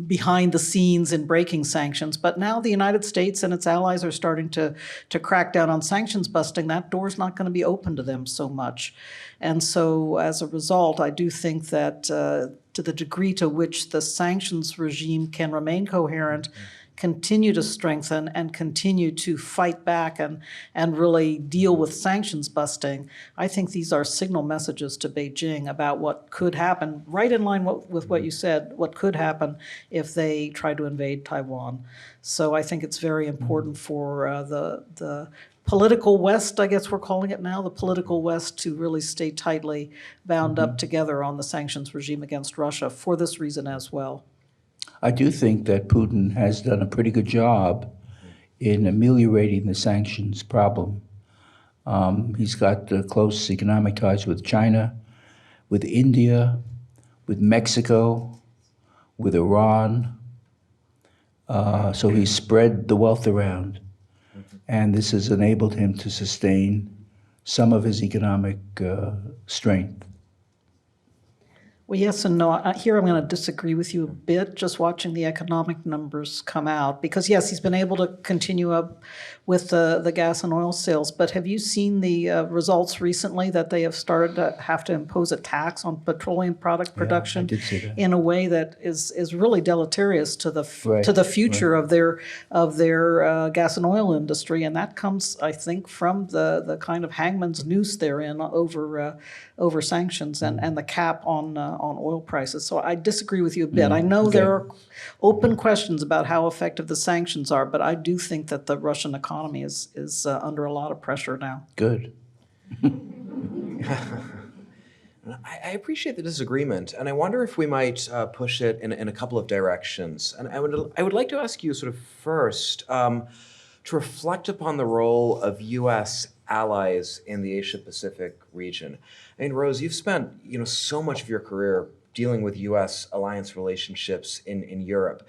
behind the scenes in breaking sanctions. But now the United States and its allies are starting to crack down on sanctions busting. That door's not going to be open to them so much. And so as a result, I do think that to the degree to which the sanctions regime can remain coherent, continue to strengthen and continue to fight back and really deal with sanctions busting, I think these are signal messages to Beijing about what could happen, right in line with what you said, what could happen if they try to invade Taiwan. So I think it's very important for the political West, I guess we're calling it now, the political West, to really stay tightly bound up together on the sanctions regime against Russia for this reason as well. I do think that Putin has done a pretty good job in ameliorating the sanctions problem. He's got close economic ties with China, with India, with Mexico, with Iran. So he's spread the wealth around. And this has enabled him to sustain some of his economic strength. Well, yes and no. Here I'm going to disagree with you a bit, just watching the economic numbers come out. Because, yes, he's been able to continue up with the gas and oil sales. But have you seen the results recently that they have started to have to impose a tax on petroleum product production I did see that. in a way that is really deleterious to the Right, to the future of their gas and oil industry? And that comes, I think, from the kind of hangman's noose they're in over sanctions and the cap on oil prices. So I disagree with you a bit. I know there are open questions about how effective the sanctions are, but I do think that the Russian economy is under a lot of pressure now. Good. I appreciate the disagreement, and I wonder if we might push it in a couple of directions. And I would like to ask you sort of first to reflect upon the role of U.S. allies in the Asia-Pacific region. I mean, Rose, you've spent so much of your career dealing with U.S. alliance relationships in Europe.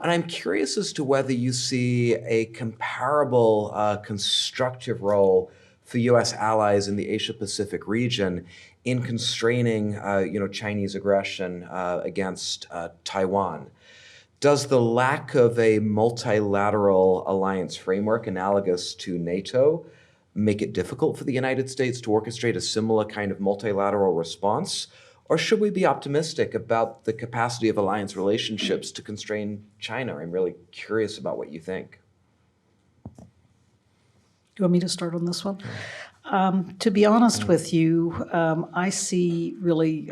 And I'm curious as to whether you see a comparable constructive role for U.S. allies in the Asia-Pacific region in constraining Chinese aggression against Taiwan. Does the lack of a multilateral alliance framework analogous to NATO make it difficult for the United States to orchestrate a similar kind of multilateral response? Or should we be optimistic about the capacity of alliance relationships to constrain China? I'm really curious about what you think. Do you want me to start on this one? To be honest with you, I see really,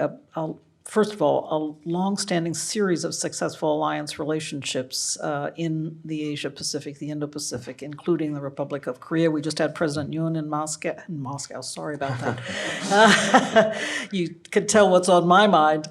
first of all, a long-standing series of successful alliance relationships in the Asia-Pacific, the Indo-Pacific, including the Republic of Korea. We just had President Yoon in Moscow, sorry about that. You can tell what's on my mind.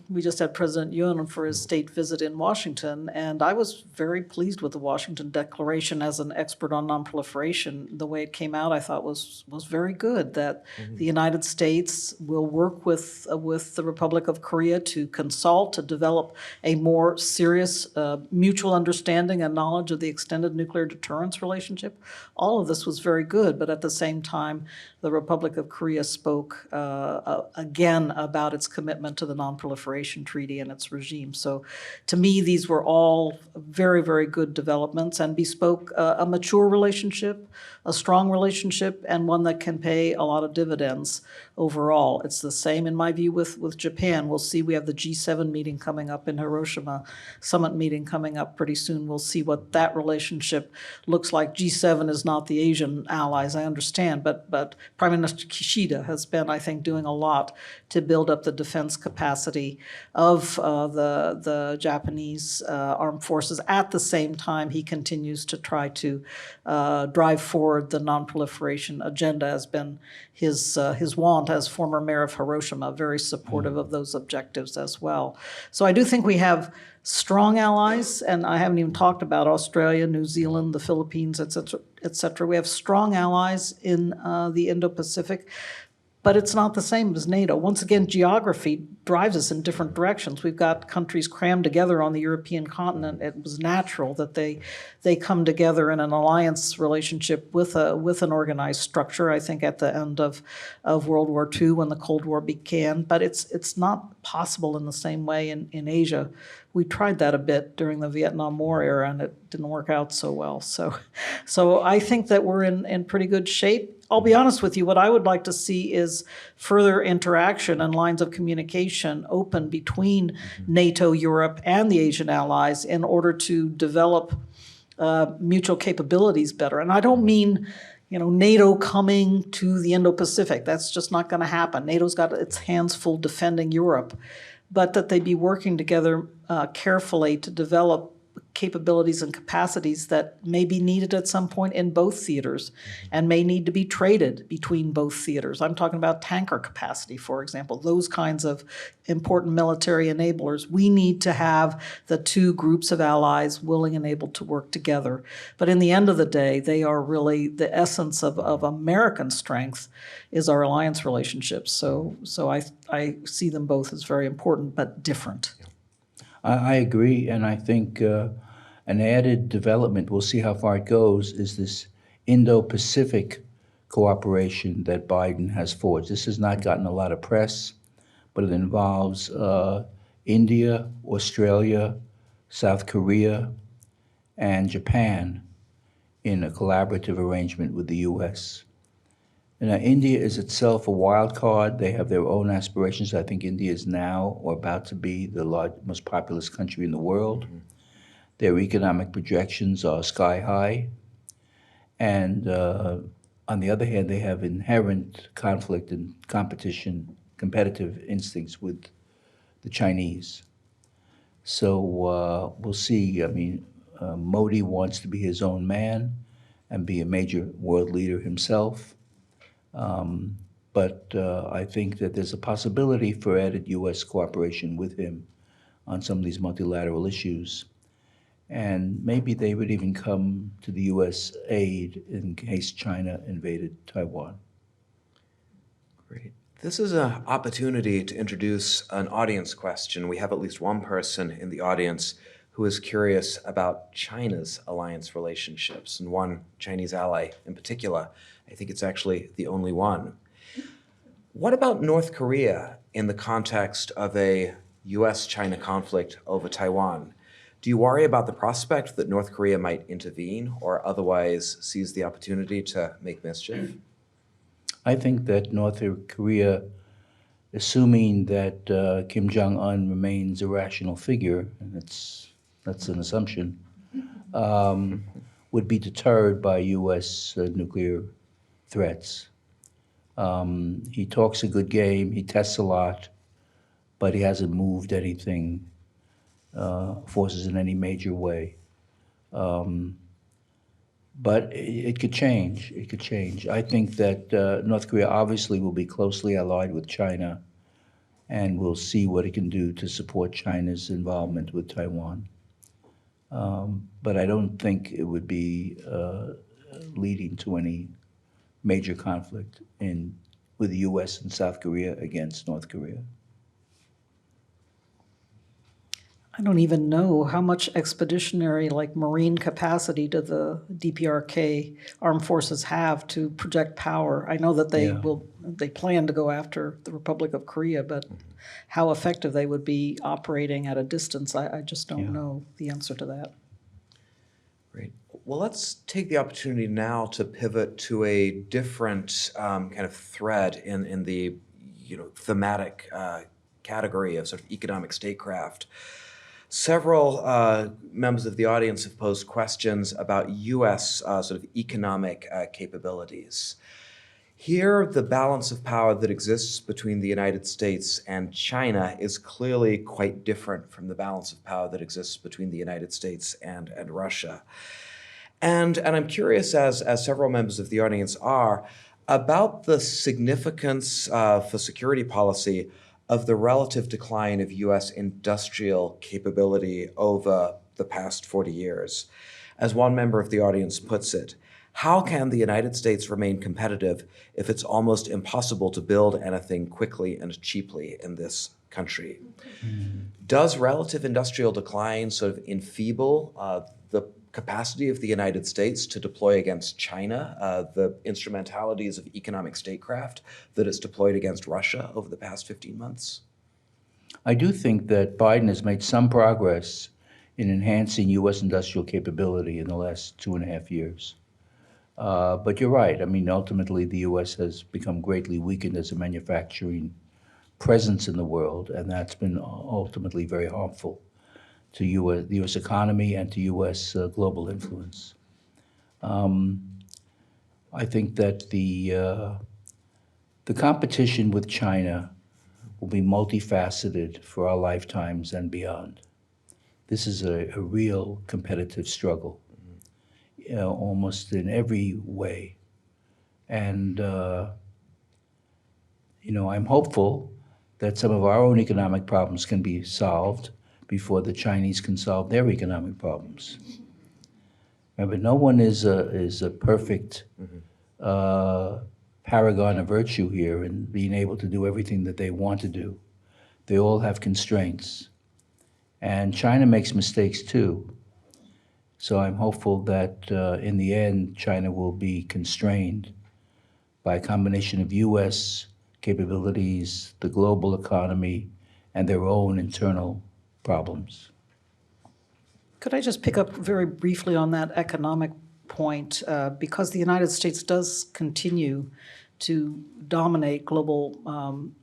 We just had President Yoon for his state visit in Washington, and I was very pleased with the Washington Declaration as an expert on nonproliferation. The way it came out, I thought was very good, that the United States will work with the Republic of Korea to consult, to develop a more serious mutual understanding and knowledge of the extended nuclear deterrence relationship. All of this was very good, but at the same time, the Republic of Korea spoke again about its commitment to the Non-Proliferation Treaty and its regime. So to me, these were all very, very good developments and bespoke a mature relationship, a strong relationship, and one that can pay a lot of dividends overall. It's the same, in my view, with Japan. We'll see. We have the G7 meeting coming up in Hiroshima, summit meeting coming up pretty soon. We'll see what that relationship looks like. G7 is not the Asian allies, I understand, but Prime Minister Kishida has been, I think, doing a lot to build up the defense capacity of the Japanese armed forces. At the same time, he continues to try to drive forward the non-proliferation agenda, has been his want as former mayor of Hiroshima, very supportive of those objectives as well. So I do think we have strong allies, and I haven't even talked about Australia, New Zealand, the Philippines, et cetera, et cetera. We have strong allies in the Indo-Pacific, but it's not the same as NATO. Once again, geography drives us in different directions. We've got countries crammed together on the European continent. It was natural that they come together in an alliance relationship with an organized structure, I think, at the end of World War II when the Cold War began. But it's not possible in the same way in Asia. We tried that a bit during the Vietnam War era, and it didn't work out so well. So I think that we're in pretty good shape. I'll be honest with you, what I would like to see is further interaction and lines of communication open between NATO, Europe, and the Asian allies in order to develop mutual capabilities better. And I don't mean NATO coming to the Indo-Pacific. That's just not going to happen. NATO's got its hands full defending Europe, but that they be working together carefully to develop capabilities and capacities that may be needed at some point in both theaters and may need to be traded between both theaters. I'm talking about tanker capacity, for example, those kinds of important military enablers. We need to have the two groups of allies willing and able to work together. But in the end of the day, they are really the essence of American strength is our alliance relationships. So I see them both as very important but different. I agree, and I think an added development, we'll see how far it goes, is this Indo-Pacific cooperation that Biden has forged. This has not gotten a lot of press, but it involves India, Australia, South Korea, and Japan in a collaborative arrangement with the U.S. And now, India is itself a wild card. They have their own aspirations. I think India is now or about to be the most populous country in the world. Their economic projections are sky high. And on the other hand, they have inherent conflict and competition, competitive instincts with the Chinese. So we'll see. I mean, Modi wants to be his own man and be a major world leader himself. But I think that there's a possibility for added U.S. cooperation with him on some of these multilateral issues. And maybe they would even come to the U.S. aid in case China invaded Taiwan. Great. This is an opportunity to introduce an audience question. We have at least one person in the audience who is curious about China's alliance relationships, and one Chinese ally in particular. I think it's actually the only one. What about North Korea in the context of a US-China conflict over Taiwan? Do you worry about the prospect that North Korea might intervene or otherwise seize the opportunity to make mischief? I think that North Korea, assuming that Kim Jong-un remains a rational figure, and that's an assumption, would be deterred by U.S. Nuclear threats. He talks a good game, he tests a lot, but he hasn't moved anything, forces in any major way. But it could change. It could change. I think that North Korea obviously will be closely allied with China, and we'll see what it can do to support China's involvement with Taiwan. But I don't think it would be leading to any major conflict with the U.S. and South Korea against North Korea. I don't even know how much expeditionary, like marine capacity do the DPRK armed forces have to project power. I know that they plan to go after the Republic of Korea, but how effective they would be operating at a distance, I just don't know the answer to that. Great. Well, let's take the opportunity now to pivot to a different kind of thread in the thematic category of sort of economic statecraft. Several members of the audience have posed questions about U.S. Sort of economic capabilities. Here, the balance of power that exists between the United States and China is clearly quite different from the balance of power that exists between the United States and Russia. And I'm curious, as several members of the audience are, about the significance for security policy of the relative decline of U.S. industrial capability over the past 40 years. As one member of the audience puts it, how can the United States remain competitive if it's almost impossible to build anything quickly and cheaply in this country? Does relative industrial decline sort of enfeeble the capacity of the United States to deploy against China the instrumentalities of economic statecraft that it's deployed against Russia over the past 15 months? I do think that Biden has made some progress in enhancing U.S. industrial capability in the last 2.5 years. But you're right. I mean, ultimately, the U.S. has become greatly weakened as a manufacturing presence in the world, and that's been ultimately very harmful to the U.S. economy and to U.S. Global influence. I think that the competition with China will be multifaceted for our lifetimes and beyond. This is a real competitive struggle, almost in every way. And, I'm hopeful that some of our own economic problems can be solved before the Chinese can solve their economic problems. Remember, no one is a perfect paragon of virtue here in being able to do everything that they want to do. They all have constraints. And China makes mistakes too. So I'm hopeful that in the end, China will be constrained by a combination of U.S. capabilities, the global economy, and their own internal problems. Could I just pick up very briefly on that economic point? Because the United States does continue to dominate global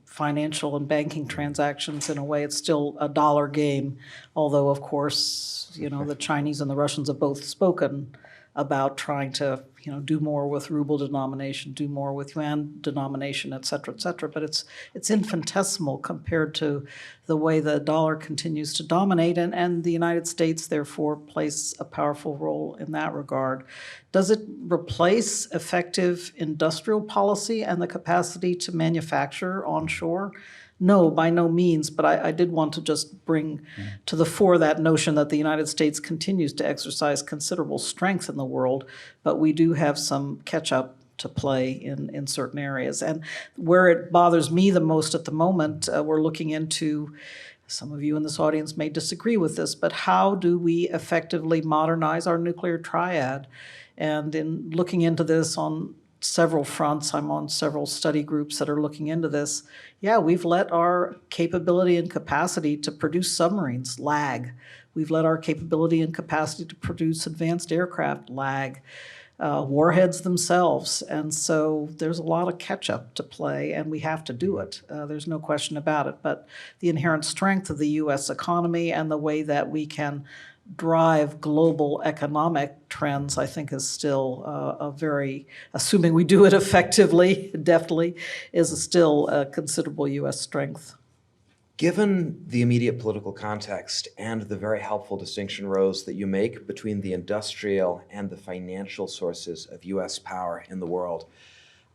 financial and banking transactions in a way. It's still a dollar game, although, of course, you know, the Chinese and the Russians have both spoken about trying to, you know, do more with ruble denomination, do more with yuan denomination, et cetera, but it's infinitesimal compared to the way the dollar continues to dominate, and the United States, therefore, plays a powerful role in that regard. Does it replace effective industrial policy and the capacity to manufacture onshore? No, by no means, but I did want to just bring to the fore that notion that the United States continues to exercise considerable strength in the world, but we do have some catch-up to play in certain areas. And where it bothers me the most at the moment, we're looking into, some of you in this audience may disagree with this, but how do we effectively modernize our nuclear triad? And in looking into this on several fronts, I'm on several study groups that are looking into this. Yeah, we've let our capability and capacity to produce submarines lag. We've let our capability and capacity to produce advanced aircraft lag. Warheads themselves. And so there's a lot of catch-up to play, and we have to do it. There's no question about it. But the inherent strength of the U.S. economy and the way that we can drive global economic trends, I think, is still a very, assuming we do it effectively, deftly, is still a considerable U.S. strength. Given the immediate political context and the very helpful distinction, Rose, that you make between the industrial and the financial sources of U.S. power in the world,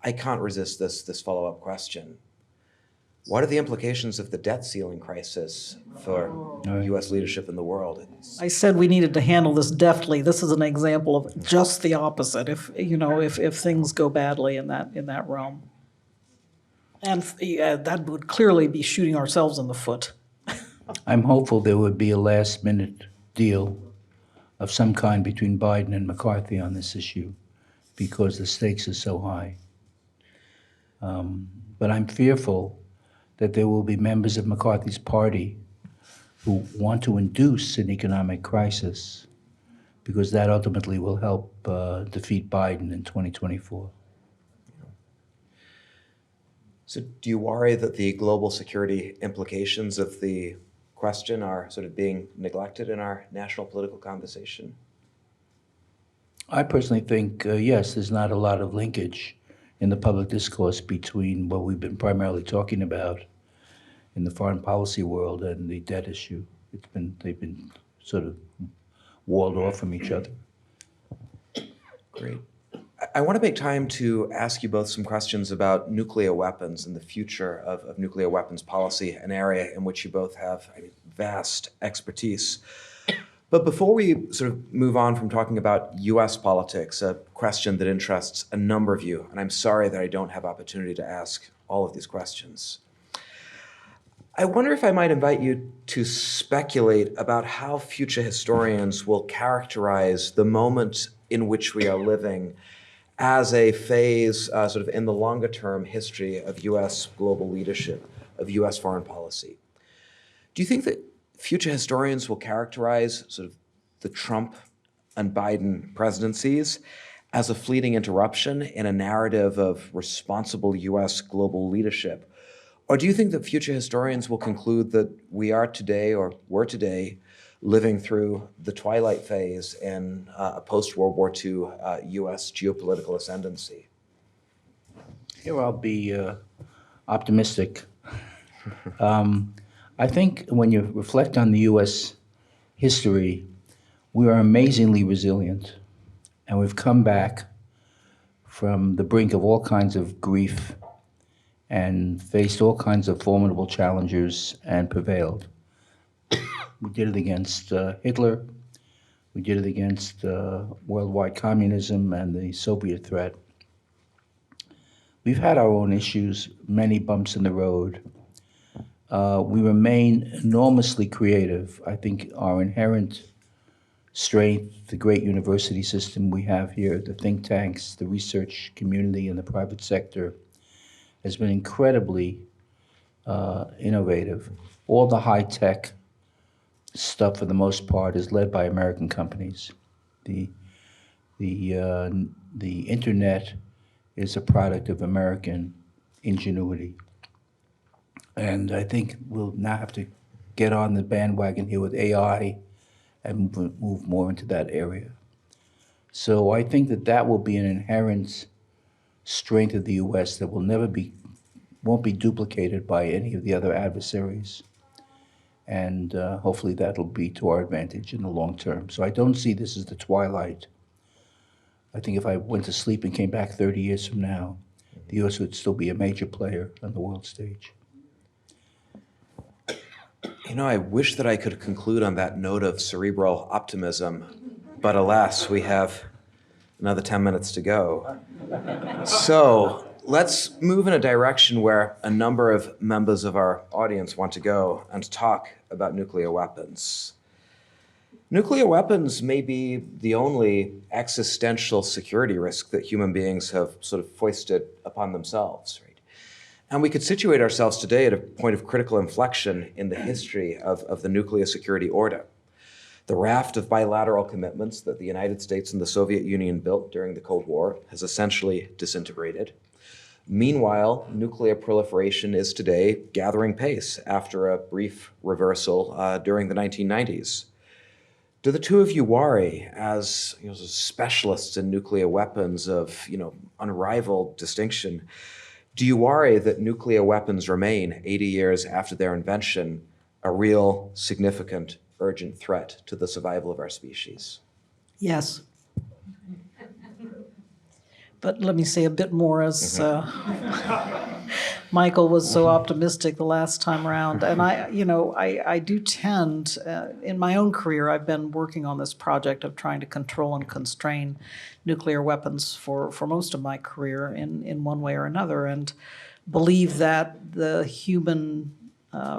I can't resist this follow-up question. What are the implications of the debt ceiling crisis for U.S. leadership in the world? I said we needed to handle this deftly. This is an example of just the opposite. If things go badly in that realm, and that would clearly be shooting ourselves in the foot. I'm hopeful there would be a last-minute deal of some kind between Biden and McCarthy on this issue, because the stakes are so high. But I'm fearful that there will be members of McCarthy's party who want to induce an economic crisis, because that ultimately will help defeat Biden in 2024. So do you worry that the global security implications of the question are sort of being neglected in our national political conversation? I personally think, yes, there's not a lot of linkage in the public discourse between what we've been primarily talking about in the foreign policy world and the debt issue. They've been sort of walled off from each other. Great. I want to make time to ask you both some questions about nuclear weapons and the future of nuclear weapons policy, an area in which you both have vast expertise. But before we sort of move on from talking about US politics, a question that interests a number of you, and I'm sorry that I don't have opportunity to ask all of these questions. I wonder if I might invite you to speculate about how future historians will characterize the moment in which we are living as a phase sort of in the longer term history of US global leadership, of US foreign policy. Do you think that future historians will characterize sort of the Trump and Biden presidencies as a fleeting interruption in a narrative of responsible US global leadership? Or do you think that future historians will conclude that we are today, or were today, living through the twilight phase in a post-World War II US geopolitical ascendancy? Here I'll be optimistic. I think when you reflect on the U.S. history, we are amazingly resilient, and we've come back from the brink of all kinds of grief and faced all kinds of formidable challengers and prevailed. We did it against Hitler. We did it against worldwide communism and the Soviet threat. We've had our own issues, many bumps in the road. We remain enormously creative. I think our inherent strength, the great university system we have here, the think tanks, the research community, and the private sector has been incredibly innovative. All the high-tech stuff, for the most part, is led by American companies. The internet is a product of American ingenuity. And I think we'll now have to get on the bandwagon here with AI and move more into that area. So I think that will be an inherent strength of the U.S. that won't be duplicated by any of the other adversaries. And hopefully that'll be to our advantage in the long term. So I don't see this as the twilight. I think if I went to sleep and came back 30 years from now, the U.S. would still be a major player on the world stage. You know, I wish that I could conclude on that note of cerebral optimism, but alas, we have another 10 minutes to go. So let's move in a direction where a number of members of our audience want to go and talk about nuclear weapons. Nuclear weapons may be the only existential security risk that human beings have sort of foisted upon themselves, right? And we could situate ourselves today at a point of critical inflection in the history of the nuclear security order. The raft of bilateral commitments that the United States and the Soviet Union built during the Cold War has essentially disintegrated. Meanwhile, nuclear proliferation is today gathering pace after a brief reversal during the 1990s. Do the two of you worry, as specialists in nuclear weapons of unrivaled distinction, do you worry that nuclear weapons remain, 80 years after their invention, a real, significant, urgent threat to the survival of our species? Yes. But let me say a bit more, as Michael was so optimistic the last time around. And I do tend, in my own career, I've been working on this project of trying to control and constrain nuclear weapons for most of my career in one way or another, and believe that the human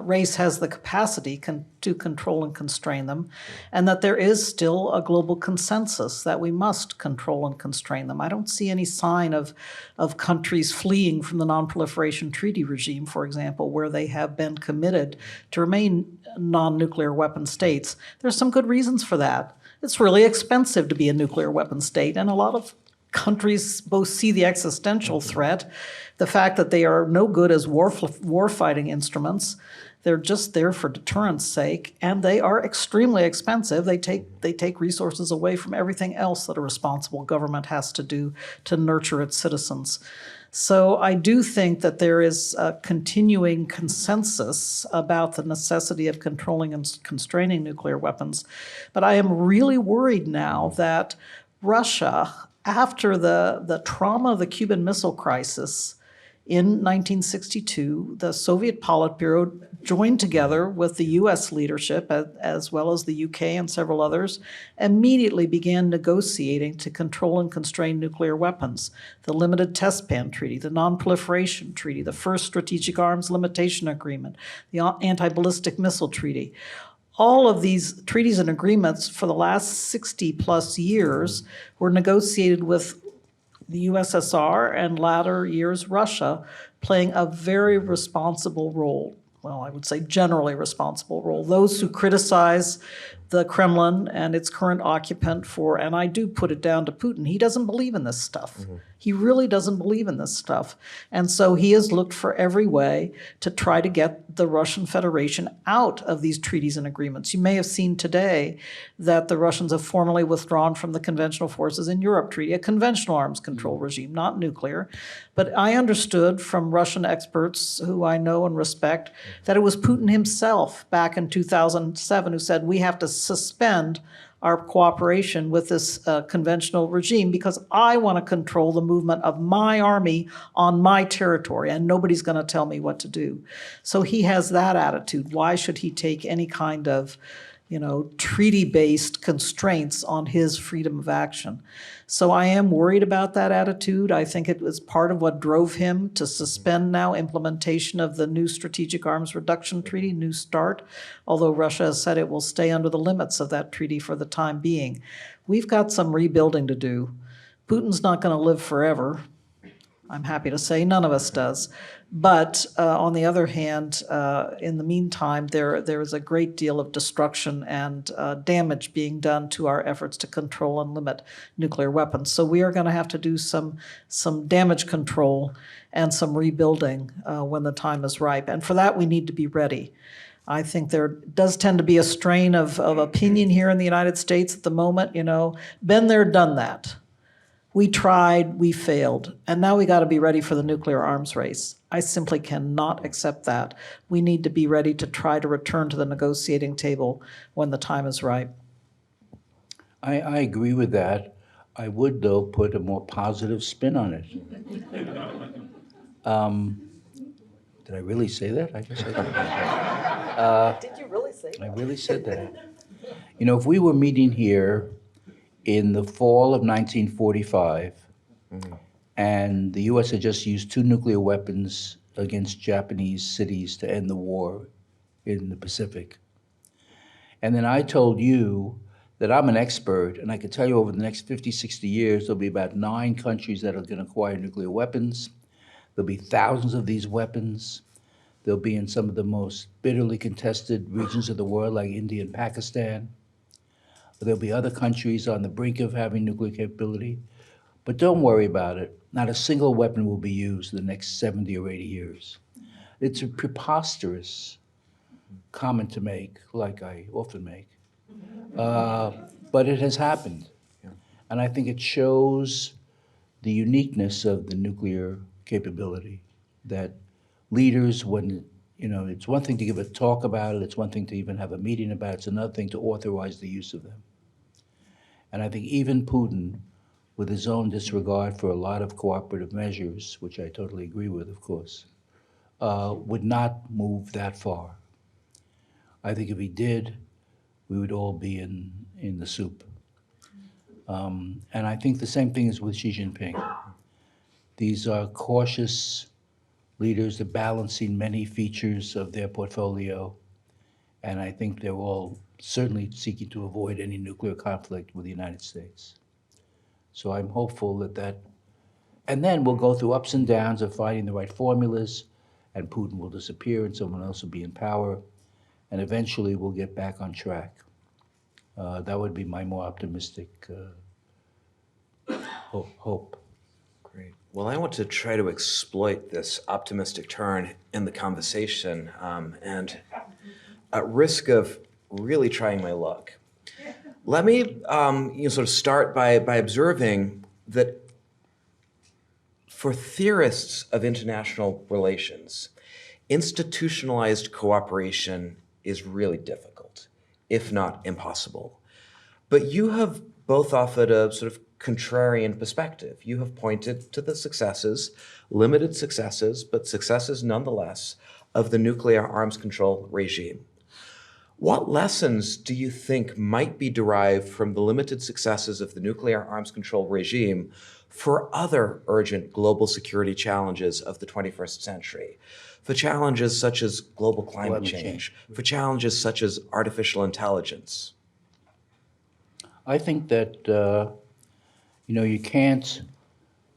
race has the capacity to control and constrain them, and that there is still a global consensus that we must control and constrain them. I don't see any sign of countries fleeing from the Non-Proliferation Treaty regime, for example, where they have been committed to remain non-nuclear weapon states. There's some good reasons for that. It's really expensive to be a nuclear weapon state, and a lot of countries both see the existential threat, the fact that they are no good as war-fighting instruments. They're just there for deterrence sake, and they are extremely expensive. They take resources away from everything else that a responsible government has to do to nurture its citizens. So I do think that there is a continuing consensus about the necessity of controlling and constraining nuclear weapons. But I am really worried now that Russia, after the trauma of the Cuban Missile Crisis in 1962, the Soviet Politburo joined together with the U.S. leadership, as well as the UK and several others, immediately began negotiating to control and constrain nuclear weapons. The Limited Test Ban Treaty, the Non-Proliferation Treaty, the First Strategic Arms Limitation Agreement, the Anti-Ballistic Missile Treaty. All of these treaties and agreements for the last 60-plus years were negotiated with the USSR and latter years Russia playing a very responsible role. Well, I would say generally responsible role. Those who criticize the Kremlin and its current occupant and I do put it down to Putin, he doesn't believe in this stuff. Mm-hmm. He really doesn't believe in this stuff. And so he has looked for every way to try to get the Russian Federation out of these treaties and agreements. You may have seen today that the Russians have formally withdrawn from the Conventional Forces in Europe Treaty, a conventional arms control regime, not nuclear. But I understood from Russian experts who I know and respect that it was Putin himself back in 2007 who said we have to suspend our cooperation with this conventional regime because I want to control the movement of my army on my territory and nobody's going to tell me what to do. So he has that attitude. Why should he take any kind of treaty-based constraints on his freedom of action? So I am worried about that attitude. I think it was part of what drove him to suspend now implementation of the new Strategic Arms Reduction Treaty, New START, although Russia has said it will stay under the limits of that treaty for the time being. We've got some rebuilding to do. Putin's not going to live forever. I'm happy to say none of us does. But on the other hand, in the meantime, there is a great deal of destruction and damage being done to our efforts to control and limit nuclear weapons. So we are going to have to do some damage control and some rebuilding when the time is ripe. And for that, we need to be ready. I think there does tend to be a strain of opinion here in the United States at the moment, been there, done that. We tried, we failed, and now we got to be ready for the nuclear arms race. I simply cannot accept that. We need to be ready to try to return to the negotiating table when the time is right. I agree with that. I would, though, put a more positive spin on it. Did I really say that? I guess I did. Did you really say I really said that. If we were meeting here in the fall of 1945, and the U.S. had just used 2 nuclear weapons against Japanese cities to end the war in the Pacific. And then I told you that I'm an expert, and I could tell you over the next 50, 60 years, there'll be about 9 countries that are going to acquire nuclear weapons. There'll be thousands of these weapons. They'll be in some of the most bitterly contested regions of the world, like India and Pakistan. There'll be other countries on the brink of having nuclear capability. But don't worry about it. Not a single weapon will be used in the next 70 or 80 years. It's a preposterous comment to make, like I often make. But it has happened. And I think it shows the uniqueness of the nuclear capability, that leaders, when, it's one thing to give a talk about it, it's one thing to even have a meeting about it, it's another thing to authorize the use of them. And I think even Putin, with his own disregard for a lot of cooperative measures, which I totally agree with, of course, would not move that far. I think if he did, we would all be in the soup. And I think the same thing is with Xi Jinping. These are cautious leaders, they're balancing many features of their portfolio, and I think they're all certainly seeking to avoid any nuclear conflict with the United States. So I'm hopeful that, and then we'll go through ups and downs of finding the right formulas, and Putin will disappear and someone else will be in power, and eventually we'll get back on track. That would be my more optimistic hope. Great. Well, I want to try to exploit this optimistic turn in the conversation, and at risk of really trying my luck, let me sort of start by observing that for theorists of international relations, institutionalized cooperation is really difficult, if not impossible. But you have both offered a sort of contrarian perspective. You have pointed to the successes, limited successes, but successes nonetheless, of the nuclear arms control regime. What lessons do you think might be derived from the limited successes of the nuclear arms control regime for other urgent global security challenges of the 21st century? For challenges such as global climate change, for challenges such as artificial intelligence? I think that, you can't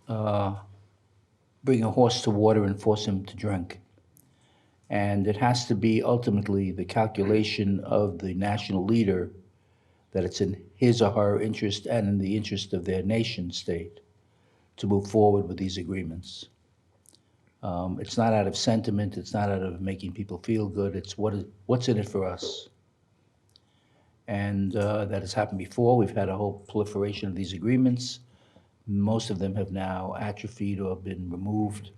bring a horse to water and force him to drink. And it has to be ultimately the calculation of the national leader that it's in his or her interest and in the interest of their nation state to move forward with these agreements. It's not out of sentiment, it's not out of making people feel good, it's what's in it for us. And that has happened before. We've had a whole proliferation of these agreements. Most of them have now atrophied or been removed,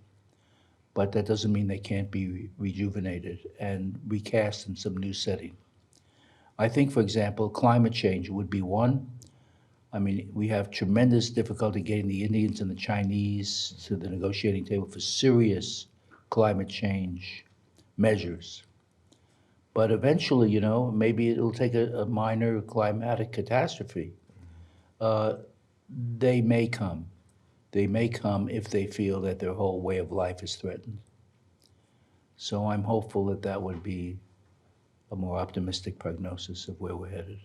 but that doesn't mean they can't be rejuvenated and recast in some new setting. I think, for example, climate change would be one. I mean, we have tremendous difficulty getting the Indians and the Chinese to the negotiating table for serious climate change measures. But eventually, maybe it'll take a minor climatic catastrophe. They may come. They may come if they feel that their whole way of life is threatened. So I'm hopeful that that would be a more optimistic prognosis of where we're headed.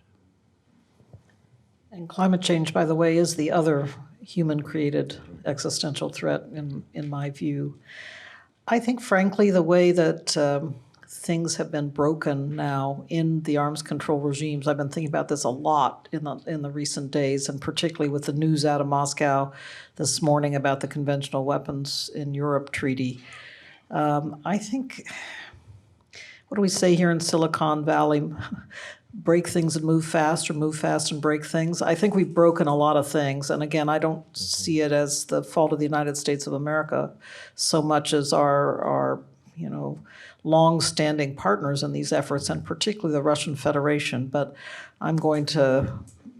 And climate change, by the way, is the other human-created existential threat in my view. I think, frankly, the way that things have been broken now in the arms control regimes, I've been thinking about this a lot in the recent days, and particularly with the news out of Moscow this morning about the Conventional Weapons in Europe treaty. I think, what do we say here in Silicon Valley? Break things and move fast, or move fast and break things. I think we've broken a lot of things. And again, I don't see it as the fault of the United States of America so much as our long-standing partners in these efforts, and particularly the Russian Federation. But I'm going to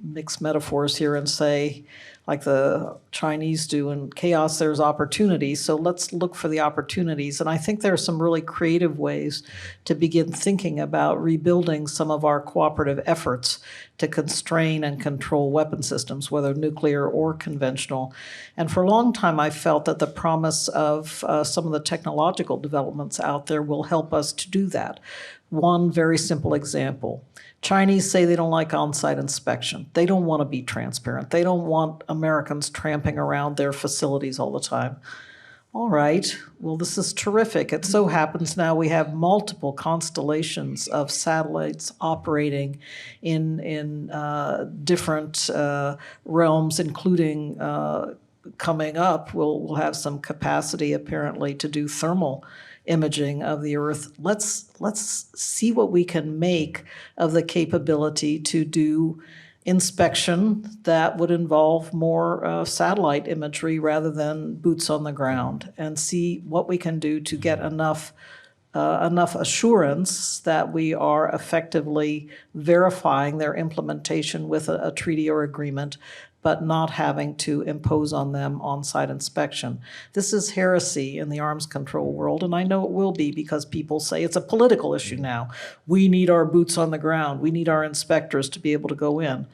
mix metaphors here and say, like the Chinese do, in chaos there's opportunity, so let's look for the opportunities. And I think there are some really creative ways to begin thinking about rebuilding some of our cooperative efforts to constrain and control weapon systems, whether nuclear or conventional. And for a long time I felt that the promise of some of the technological developments out there will help us to do that. One very simple example. Chinese say they don't like on-site inspection. They don't want to be transparent. They don't want Americans tramping around their facilities all the time. All right, well, this is terrific. It so happens now we have multiple constellations of satellites operating in different realms, including coming up, we'll have some capacity apparently to do thermal imaging of the Earth. Let's see what we can make of the capability to do inspection that would involve more satellite imagery rather than boots on the ground, and see what we can do to get enough assurance that we are effectively verifying their implementation with a treaty or agreement, but not having to impose on them on-site inspection. This is heresy in the arms control world, and I know it will be, because people say it's a political issue now. We need our boots on the ground. We need our inspectors to be able to go in.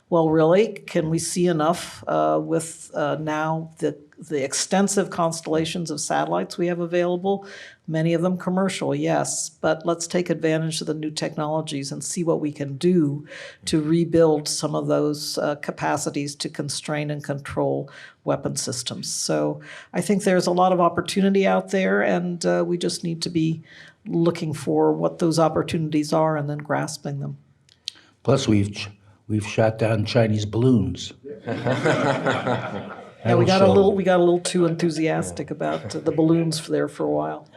Well, really, can we see enough with now the extensive constellations of satellites we have available? Many of them commercial, yes, but let's take advantage of the new technologies and see what we can do to rebuild some of those capacities to constrain and control weapon systems. So I think there's a lot of opportunity out there, and we just need to be looking for what those opportunities are and then grasping them. Plus, we've shot down Chinese balloons. Yeah, we got a little too enthusiastic about the balloons there for a while.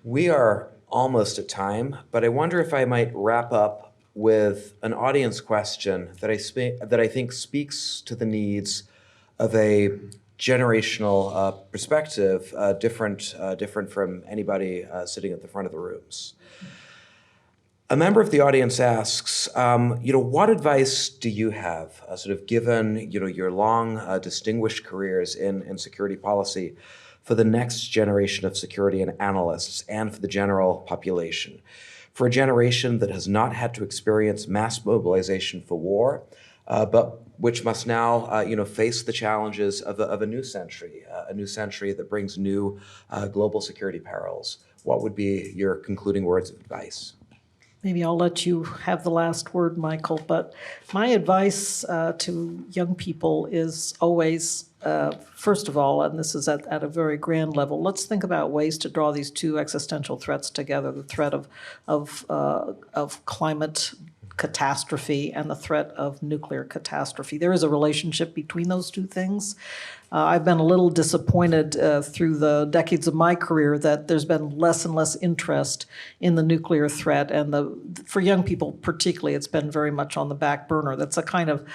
We are almost at time, but I wonder if I might wrap up with an audience question that I think speaks to the needs of a generational perspective, different from anybody sitting at the front of the rooms. A member of the audience asks, what advice do you have, sort of given your long, distinguished careers in security policy, for the next generation of security and analysts and for the general population, for a generation that has not had to experience mass mobilization for war, but which must now face the challenges of a new century that brings new global security perils? What would be your concluding words of advice? Maybe I'll let you have the last word, Michael, but my advice to young people is always, first of all, and this is at a very grand level, let's think about ways to draw these two existential threats together, the threat of climate catastrophe and the threat of nuclear catastrophe. There is a relationship between those two things. I've been a little disappointed through the decades of my career that there's been less and less interest in the nuclear threat, and for young people particularly, it's been very much on the back burner. That's a kind of,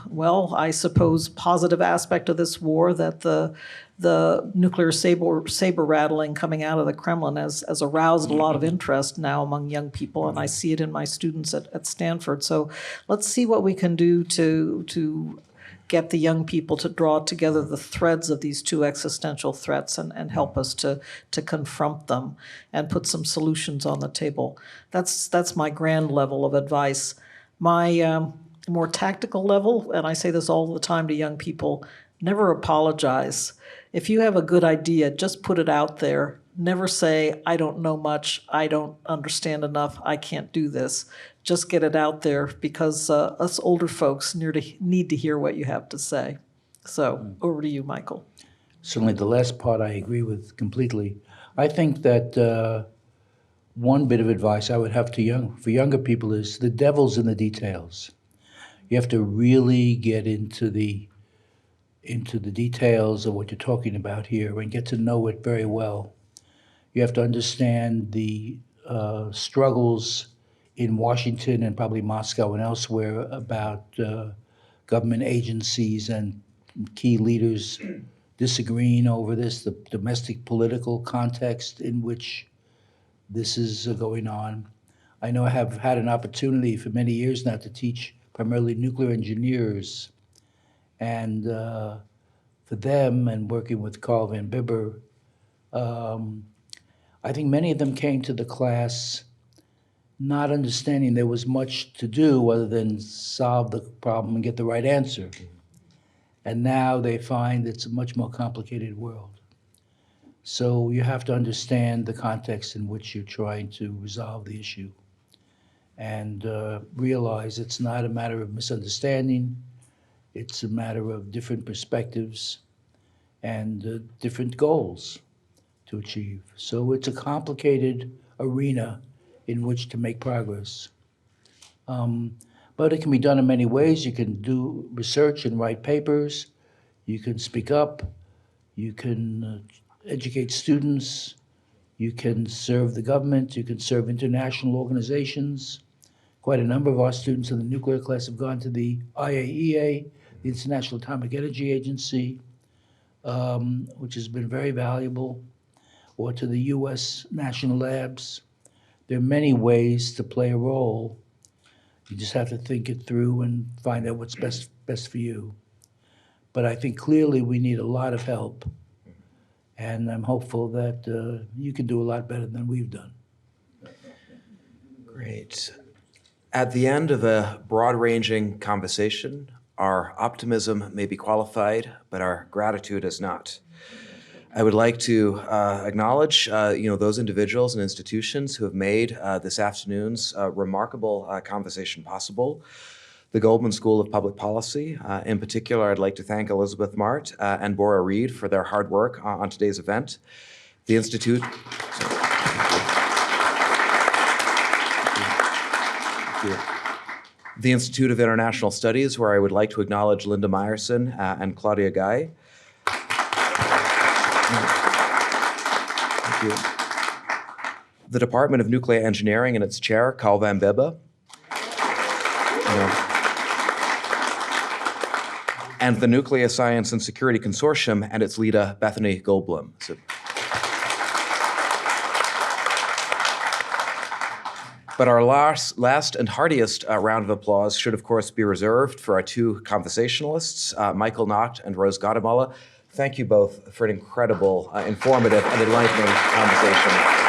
well, I suppose, positive aspect of this war, that the nuclear saber rattling coming out of the Kremlin has aroused a lot of interest now among young people, and I see it in my students at Stanford. So let's see what we can do to get the young people to draw together the threads of these two existential threats and help us to confront them and put some solutions on the table. That's my grand level of advice. My more tactical level, and I say this all the time to young people, never apologize. If you have a good idea, just put it out there. Never say, I don't know much, I don't understand enough, I can't do this. just get it out there because us older folks need to hear what you have to say. So over to you, Michael. Certainly, the last part I agree with completely. I think that one bit of advice I would have for younger people is the devil's in the details. You have to really get into the details of what you're talking about here and get to know it very well. You have to understand the struggles in Washington and probably Moscow and elsewhere about government agencies and key leaders disagreeing over this, the domestic political context in which this is going on. I know I have had an opportunity for many years now to teach primarily nuclear engineers, and for them and working with Carl Van Bibber, I think many of them came to the class not understanding there was much to do other than solve the problem and get the right answer. And now they find it's a much more complicated world. So you have to understand the context in which you're trying to resolve the issue and realize it's not a matter of misunderstanding, it's a matter of different perspectives and different goals to achieve. So it's a complicated arena in which to make progress. But it can be done in many ways. You can do research and write papers. You can speak up. You can educate students. You can serve the government. You can serve international organizations. Quite a number of our students in the nuclear class have gone to the IAEA, the International Atomic Energy Agency, which has been very valuable, or to the US national labs. There are many ways to play a role. You just have to think it through and find out what's best for you. But I think clearly we need a lot of help, and I'm hopeful that you can do a lot better than we've done. Great. At the end of a broad-ranging conversation, our optimism may be qualified, but our gratitude is not. I would like to acknowledge those individuals and institutions who have made this afternoon's remarkable conversation possible. The Goldman School of Public Policy. In particular, I'd like to thank Elizabeth Mart and Bora Reed for their hard work on today's event. The Institute. The Institute of International Studies, where I would like to acknowledge Linda Meyerson and Claudia Guy. Thank you. The Department of Nuclear Engineering and its chair, Carl Van Bibber. And the Nuclear Science and Security Consortium and its leader, Bethany Goldblum. But our last and heartiest round of applause should, of course, be reserved for our two conversationalists, Michael Nacht and Rose Gottemoeller. Thank you both for an incredible, informative, and enlightening conversation.